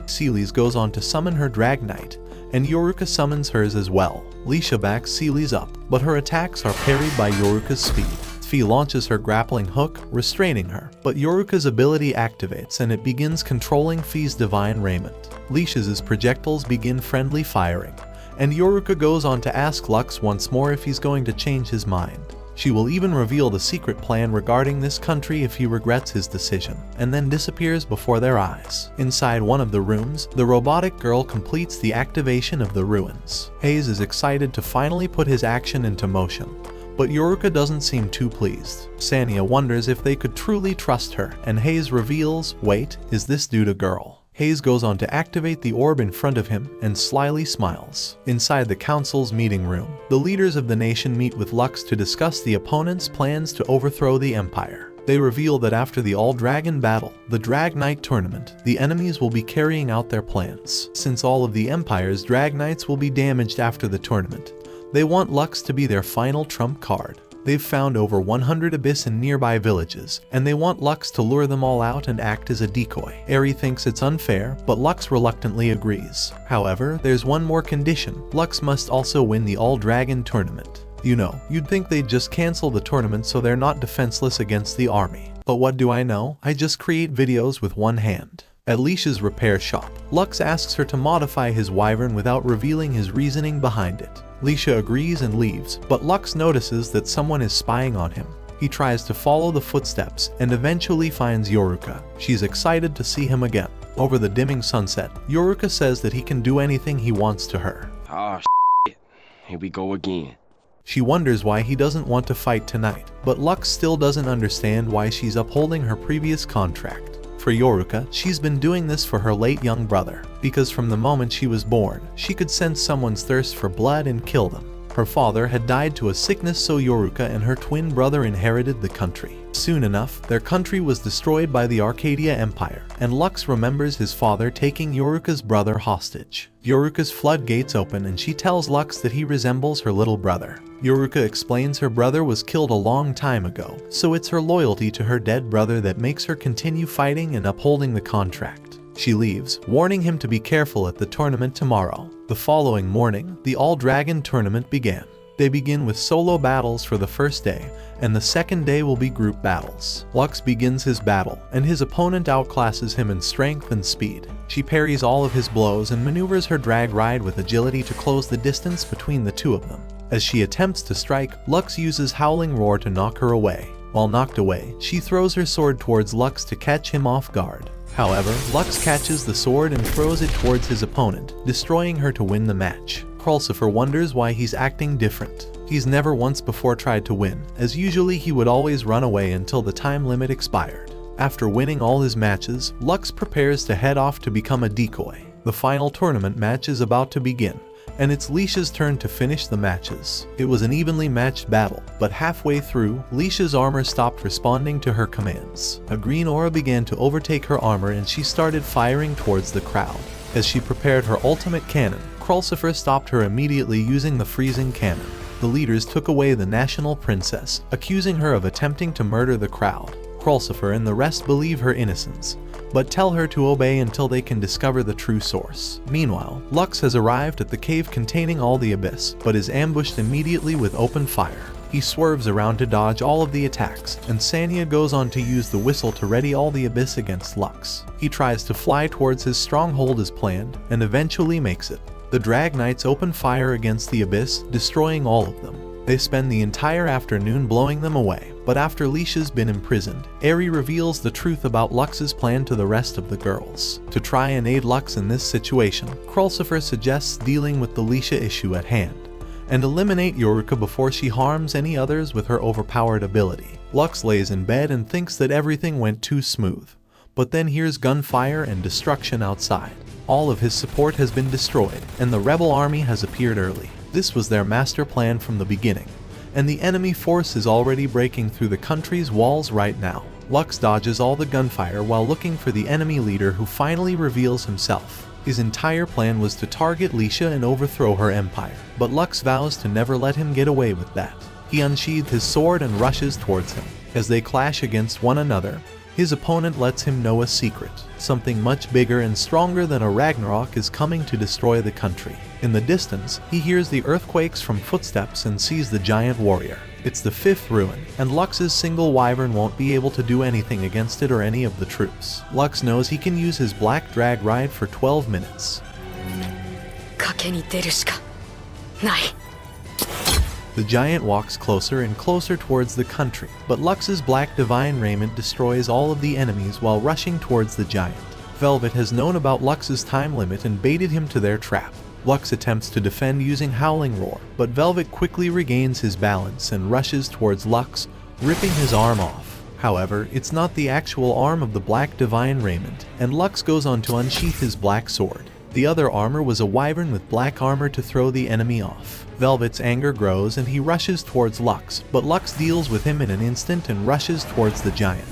Celes goes on to summon her Drag Knight, and Yoruka summons hers as well. Lisha backs Celes up, but her attacks are parried by Yoruka's speed. Fi launches her grappling hook, restraining her, but Yoruka's ability activates and it begins controlling Fi's divine raiment. Lisha's projectiles begin friendly firing, and Yoruka goes on to ask Lux once more if he's going to change his mind. She will even reveal the secret plan regarding this country if he regrets his decision, and then disappears before their eyes. Inside one of the rooms, the robotic girl completes the activation of the ruins. Hayes is excited to finally put his action into motion, but Yoruka doesn't seem too pleased. Sanya wonders if they could truly trust her, and Hayes reveals, wait, is this dude a girl? Hayes goes on to activate the orb in front of him and slyly smiles. Inside the council's meeting room, the leaders of the nation meet with Lux to discuss the opponent's plans to overthrow the empire. They reveal that after the All-Dragon battle, the Drag Knight tournament, the enemies will be carrying out their plans. Since all of the empire's Drag Knights will be damaged after the tournament, they want Lux to be their final trump card. They've found over 100 abyss in nearby villages, and they want Lux to lure them all out and act as a decoy. Eri thinks it's unfair, but Lux reluctantly agrees. However, there's one more condition. Lux must also win the All-Dragon tournament. You know, you'd think they'd just cancel the tournament so they're not defenseless against the army. But what do I know? I just create videos with one hand. At Lisha's repair shop, Lux asks her to modify his wyvern without revealing his reasoning behind it. Lisha agrees and leaves, but Lux notices that someone is spying on him. He tries to follow the footsteps and eventually finds Yoruka. She's excited to see him again. Over the dimming sunset, Yoruka says that he can do anything he wants to her. Oh, shit. Here we go again. She wonders why he doesn't want to fight tonight, but Lux still doesn't understand why she's upholding her previous contract. For Yoruka, she's been doing this for her late young brother, because from the moment she was born, she could sense someone's thirst for blood and kill them. Her father had died to a sickness, so Yoruka and her twin brother inherited the country. Soon enough, their country was destroyed by the Arcadia Empire, and Lux remembers his father taking Yoruka's brother hostage. Yoruka's floodgates open and she tells Lux that he resembles her little brother. Yoruka explains her brother was killed a long time ago, so it's her loyalty to her dead brother that makes her continue fighting and upholding the contract. She leaves, warning him to be careful at the tournament tomorrow. The following morning, the All-Dragon tournament began. They begin with solo battles for the first day, and the second day will be group battles. Lux begins his battle, and his opponent outclasses him in strength and speed. She parries all of his blows and maneuvers her drag ride with agility to close the distance between the two of them. As she attempts to strike, Lux uses Howling Roar to knock her away. While knocked away, she throws her sword towards Lux to catch him off guard. However, Lux catches the sword and throws it towards his opponent, destroying her to win the match. Krulsifer wonders why he's acting different. He's never once before tried to win, as usually he would always run away until the time limit expired. After winning all his matches, Lux prepares to head off to become a decoy. The final tournament match is about to begin, and it's Lisha's turn to finish the matches. It was an evenly matched battle, but halfway through, Lisha's armor stopped responding to her commands. A green aura began to overtake her armor and she started firing towards the crowd. As she prepared her ultimate cannon, Krulsifer stopped her immediately using the freezing cannon. The leaders took away the national princess, accusing her of attempting to murder the crowd. Krulsifer and the rest believe her innocence, but tell her to obey until they can discover the true source. Meanwhile, Lux has arrived at the cave containing all the abyss, but is ambushed immediately with open fire. He swerves around to dodge all of the attacks, and Sanya goes on to use the whistle to ready all the abyss against Lux. He tries to fly towards his stronghold as planned, and eventually makes it. The Drag Knights open fire against the abyss, destroying all of them. They spend the entire afternoon blowing them away, but after Lisha's been imprisoned, Eri reveals the truth about Lux's plan to the rest of the girls. To try and aid Lux in this situation, Krulsifer suggests dealing with the Lisha issue at hand, and eliminate Yoruka before she harms any others with her overpowered ability. Lux lays in bed and thinks that everything went too smooth, but then hears gunfire and destruction outside. All of his support has been destroyed, and the rebel army has appeared early. This was their master plan from the beginning, and the enemy force is already breaking through the country's walls right now. Lux dodges all the gunfire while looking for the enemy leader, who finally reveals himself. His entire plan was to target Lisha and overthrow her empire, but Lux vows to never let him get away with that. He unsheathed his sword and rushes towards him. As they clash against one another, his opponent lets him know a secret. Something much bigger and stronger than a Ragnarok is coming to destroy the country. In the distance, he hears the earthquakes from footsteps and sees the giant warrior. It's the 5th ruin, and Lux's single wyvern won't be able to do anything against it or any of the troops. Lux knows he can use his black drag ride for 12 minutes. The giant walks closer and closer towards the country, but Lux's black divine raiment destroys all of the enemies while rushing towards the giant. Velvet has known about Lux's time limit and baited him to their trap. Lux attempts to defend using Howling Roar, but Velvet quickly regains his balance and rushes towards Lux, ripping his arm off. However, it's not the actual arm of the black divine raiment, and Lux goes on to unsheath his black sword. The other armor was a wyvern with black armor to throw the enemy off. Velvet's anger grows and he rushes towards Lux, but Lux deals with him in an instant and rushes towards the giant.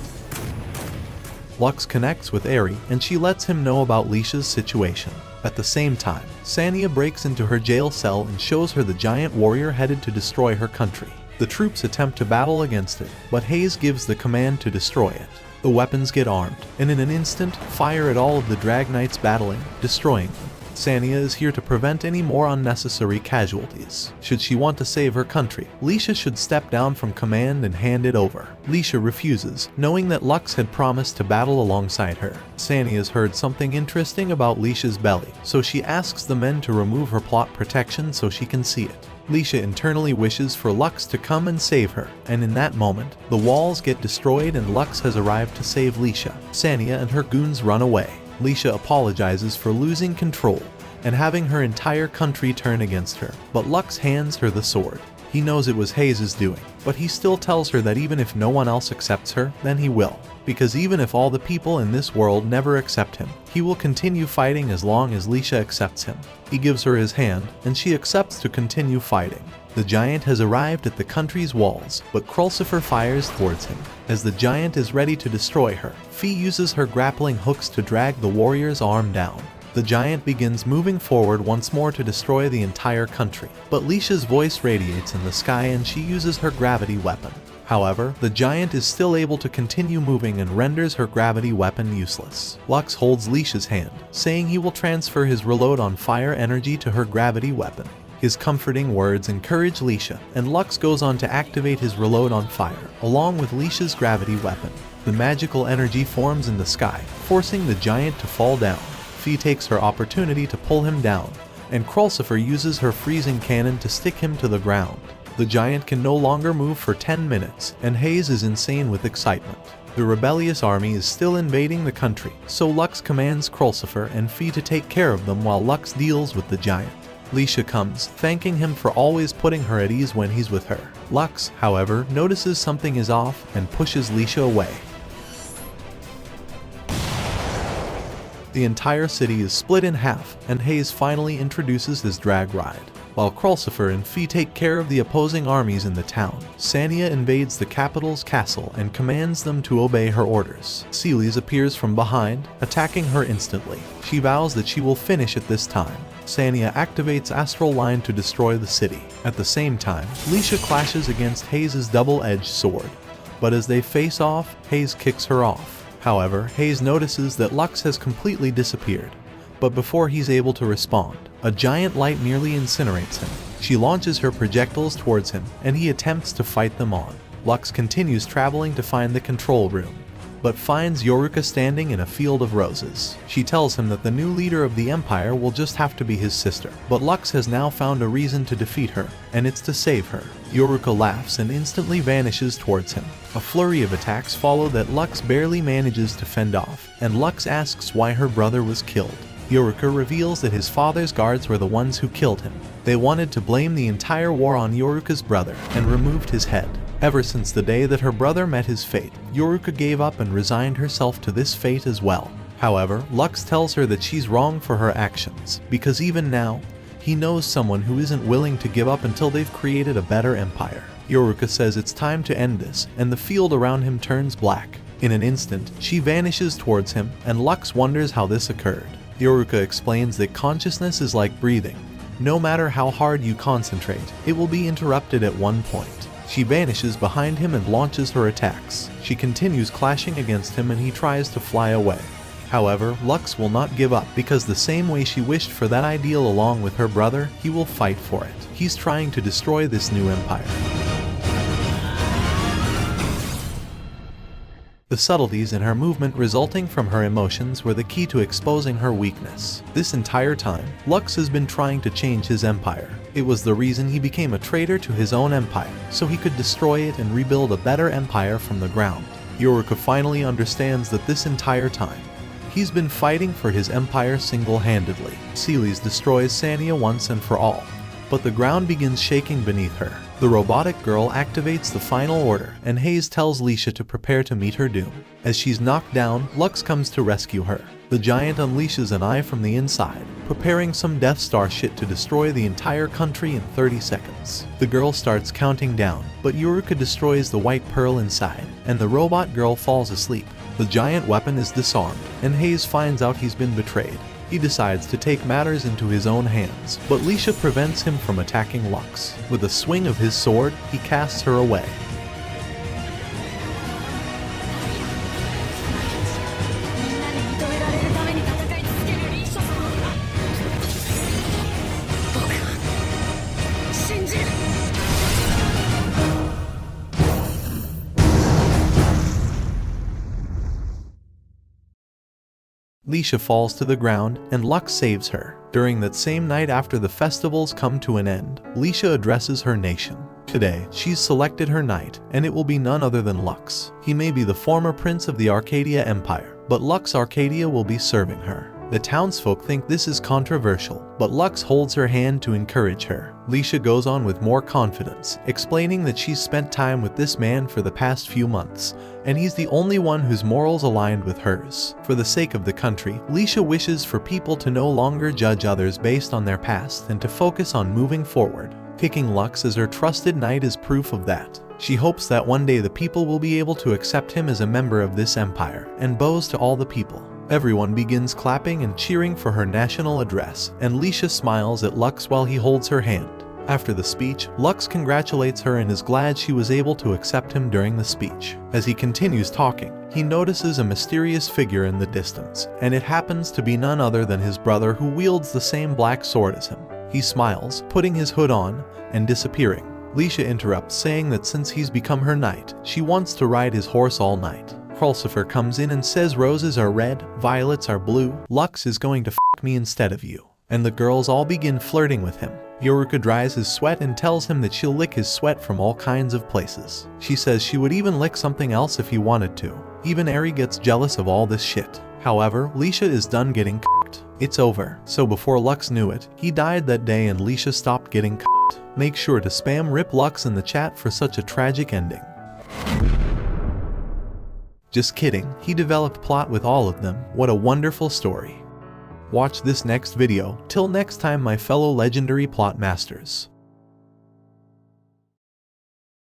Lux connects with Eri and she lets him know about Lisha's situation. At the same time, Sanya breaks into her jail cell and shows her the giant warrior headed to destroy her country. The troops attempt to battle against it, but Hayes gives the command to destroy it. The weapons get armed, and in an instant, fire at all of the Drag Knights battling, destroying them. Sanya is here to prevent any more unnecessary casualties. Should she want to save her country, Lisha should step down from command and hand it over. Lisha refuses, knowing that Lux had promised to battle alongside her. Sanya's heard something interesting about Lisha's belly, so she asks the men to remove her plot protection so she can see it. Lisha internally wishes for Lux to come and save her, and in that moment, the walls get destroyed and Lux has arrived to save Lisha. Sanya and her goons run away. Lisha apologizes for losing control and having her entire country turn against her, but Lux hands her the sword. He knows it was Hayes' doing, but he still tells her that even if no one else accepts her, then he will. Because even if all the people in this world never accept him, he will continue fighting as long as Lisha accepts him. He gives her his hand, and she accepts to continue fighting. The giant has arrived at the country's walls, but Krulsifer fires towards him. As the giant is ready to destroy her, Fee uses her grappling hooks to drag the warrior's arm down. The giant begins moving forward once more to destroy the entire country, but Lisha's voice radiates in the sky and she uses her gravity weapon. However, the giant is still able to continue moving and renders her gravity weapon useless. Lux holds Lisha's hand, saying he will transfer his reload on fire energy to her gravity weapon. His comforting words encourage Lisha, and Lux goes on to activate his reload on fire, along with Lisha's gravity weapon. The magical energy forms in the sky, forcing the giant to fall down. Fee takes her opportunity to pull him down, and Krulsifer uses her freezing cannon to stick him to the ground. The giant can no longer move for 10 minutes, and Hayes is insane with excitement. The rebellious army is still invading the country, so Lux commands Krulsifer and Fee to take care of them while Lux deals with the giant. Lisha comes, thanking him for always putting her at ease when he's with her. Lux, however, notices something is off and pushes Lisha away. The entire city is split in half, and Hayes finally introduces his drag ride. While Krulsifer and Fee take care of the opposing armies in the town, Sania invades the capital's castle and commands them to obey her orders. Celes appears from behind, attacking her instantly. She vows that she will finish it this time. Sania activates Astral Line to destroy the city. At the same time, Lisha clashes against Hayes' double-edged sword. But as they face off, Hayes kicks her off. However, Hayes notices that Lux has completely disappeared. But before he's able to respond, a giant light nearly incinerates him. She launches her projectiles towards him, and he attempts to fight them on. Lux continues traveling to find the control room, but finds Yoruka standing in a field of roses. She tells him that the new leader of the Empire will just have to be his sister, but Lux has now found a reason to defeat her, and it's to save her. Yoruka laughs and instantly vanishes towards him. A flurry of attacks follow that Lux barely manages to fend off, and Lux asks why her brother was killed. Yoruka reveals that his father's guards were the ones who killed him. They wanted to blame the entire war on Yoruka's brother and removed his head. Ever since the day that her brother met his fate, Yoruka gave up and resigned herself to this fate as well. However, Lux tells her that she's wrong for her actions, because even now, he knows someone who isn't willing to give up until they've created a better empire. Yoruka says it's time to end this, and the field around him turns black. In an instant, she vanishes towards him, and Lux wonders how this occurred. Yoruka explains that consciousness is like breathing. No matter how hard you concentrate, it will be interrupted at one point. She vanishes behind him and launches her attacks. She continues clashing against him and he tries to fly away. However, Lux will not give up because the same way she wished for that ideal along with her brother, he will fight for it. He's trying to destroy this new empire. The subtleties in her movement resulting from her emotions were the key to exposing her weakness. This entire time, Lux has been trying to change his empire. It was the reason he became a traitor to his own empire, so he could destroy it and rebuild a better empire from the ground. Yoruka finally understands that this entire time, he's been fighting for his empire single-handedly. Celes destroys Sania once and for all, but the ground begins shaking beneath her. The robotic girl activates the final order, and Hayes tells Lisha to prepare to meet her doom. As she's knocked down, Lux comes to rescue her. The giant unleashes an eye from the inside, preparing some Death Star shit to destroy the entire country in 30 seconds. The girl starts counting down, but Yoruka destroys the white pearl inside, and the robot girl falls asleep. The giant weapon is disarmed, and Hayes finds out he's been betrayed. He decides to take matters into his own hands, but Lisha prevents him from attacking Lux. With a swing of his sword, he casts her away. Lisha falls to the ground, and Lux saves her. During that same night after the festivals come to an end, Lisha addresses her nation. Today, she's selected her knight, and it will be none other than Lux. He may be the former prince of the Arcadia Empire, but Lux Arcadia will be serving her. The townsfolk think this is controversial, but Lux holds her hand to encourage her. Lisha goes on with more confidence, explaining that she's spent time with this man for the past few months, and he's the only one whose morals aligned with hers. For the sake of the country, Lisha wishes for people to no longer judge others based on their past and to focus on moving forward. Picking Lux as her trusted knight is proof of that. She hopes that one day the people will be able to accept him as a member of this empire, and bows to all the people. Everyone begins clapping and cheering for her national address, and Lisha smiles at Lux while he holds her hand. After the speech, Lux congratulates her and is glad she was able to accept him during the speech. As he continues talking, he notices a mysterious figure in the distance, and it happens to be none other than his brother who wields the same black sword as him. He smiles, putting his hood on, and disappearing. Lisha interrupts, saying that since he's become her knight, she wants to ride his horse all night. Pulsifer comes in and says roses are red, violets are blue, Lux is going to f*** me instead of you. And the girls all begin flirting with him. Yoruka dries his sweat and tells him that she'll lick his sweat from all kinds of places. She says she would even lick something else if he wanted to. Even Eri gets jealous of all this shit. However, Lisha is done getting c***ed. It's over. So before Lux knew it, he died that day and Lisha stopped getting c***ed. Make sure to spam Rip Lux in the chat for such a tragic ending. Just kidding, he developed plot with all of them. What a wonderful story. Watch this next video. Till next time, my fellow legendary plot masters.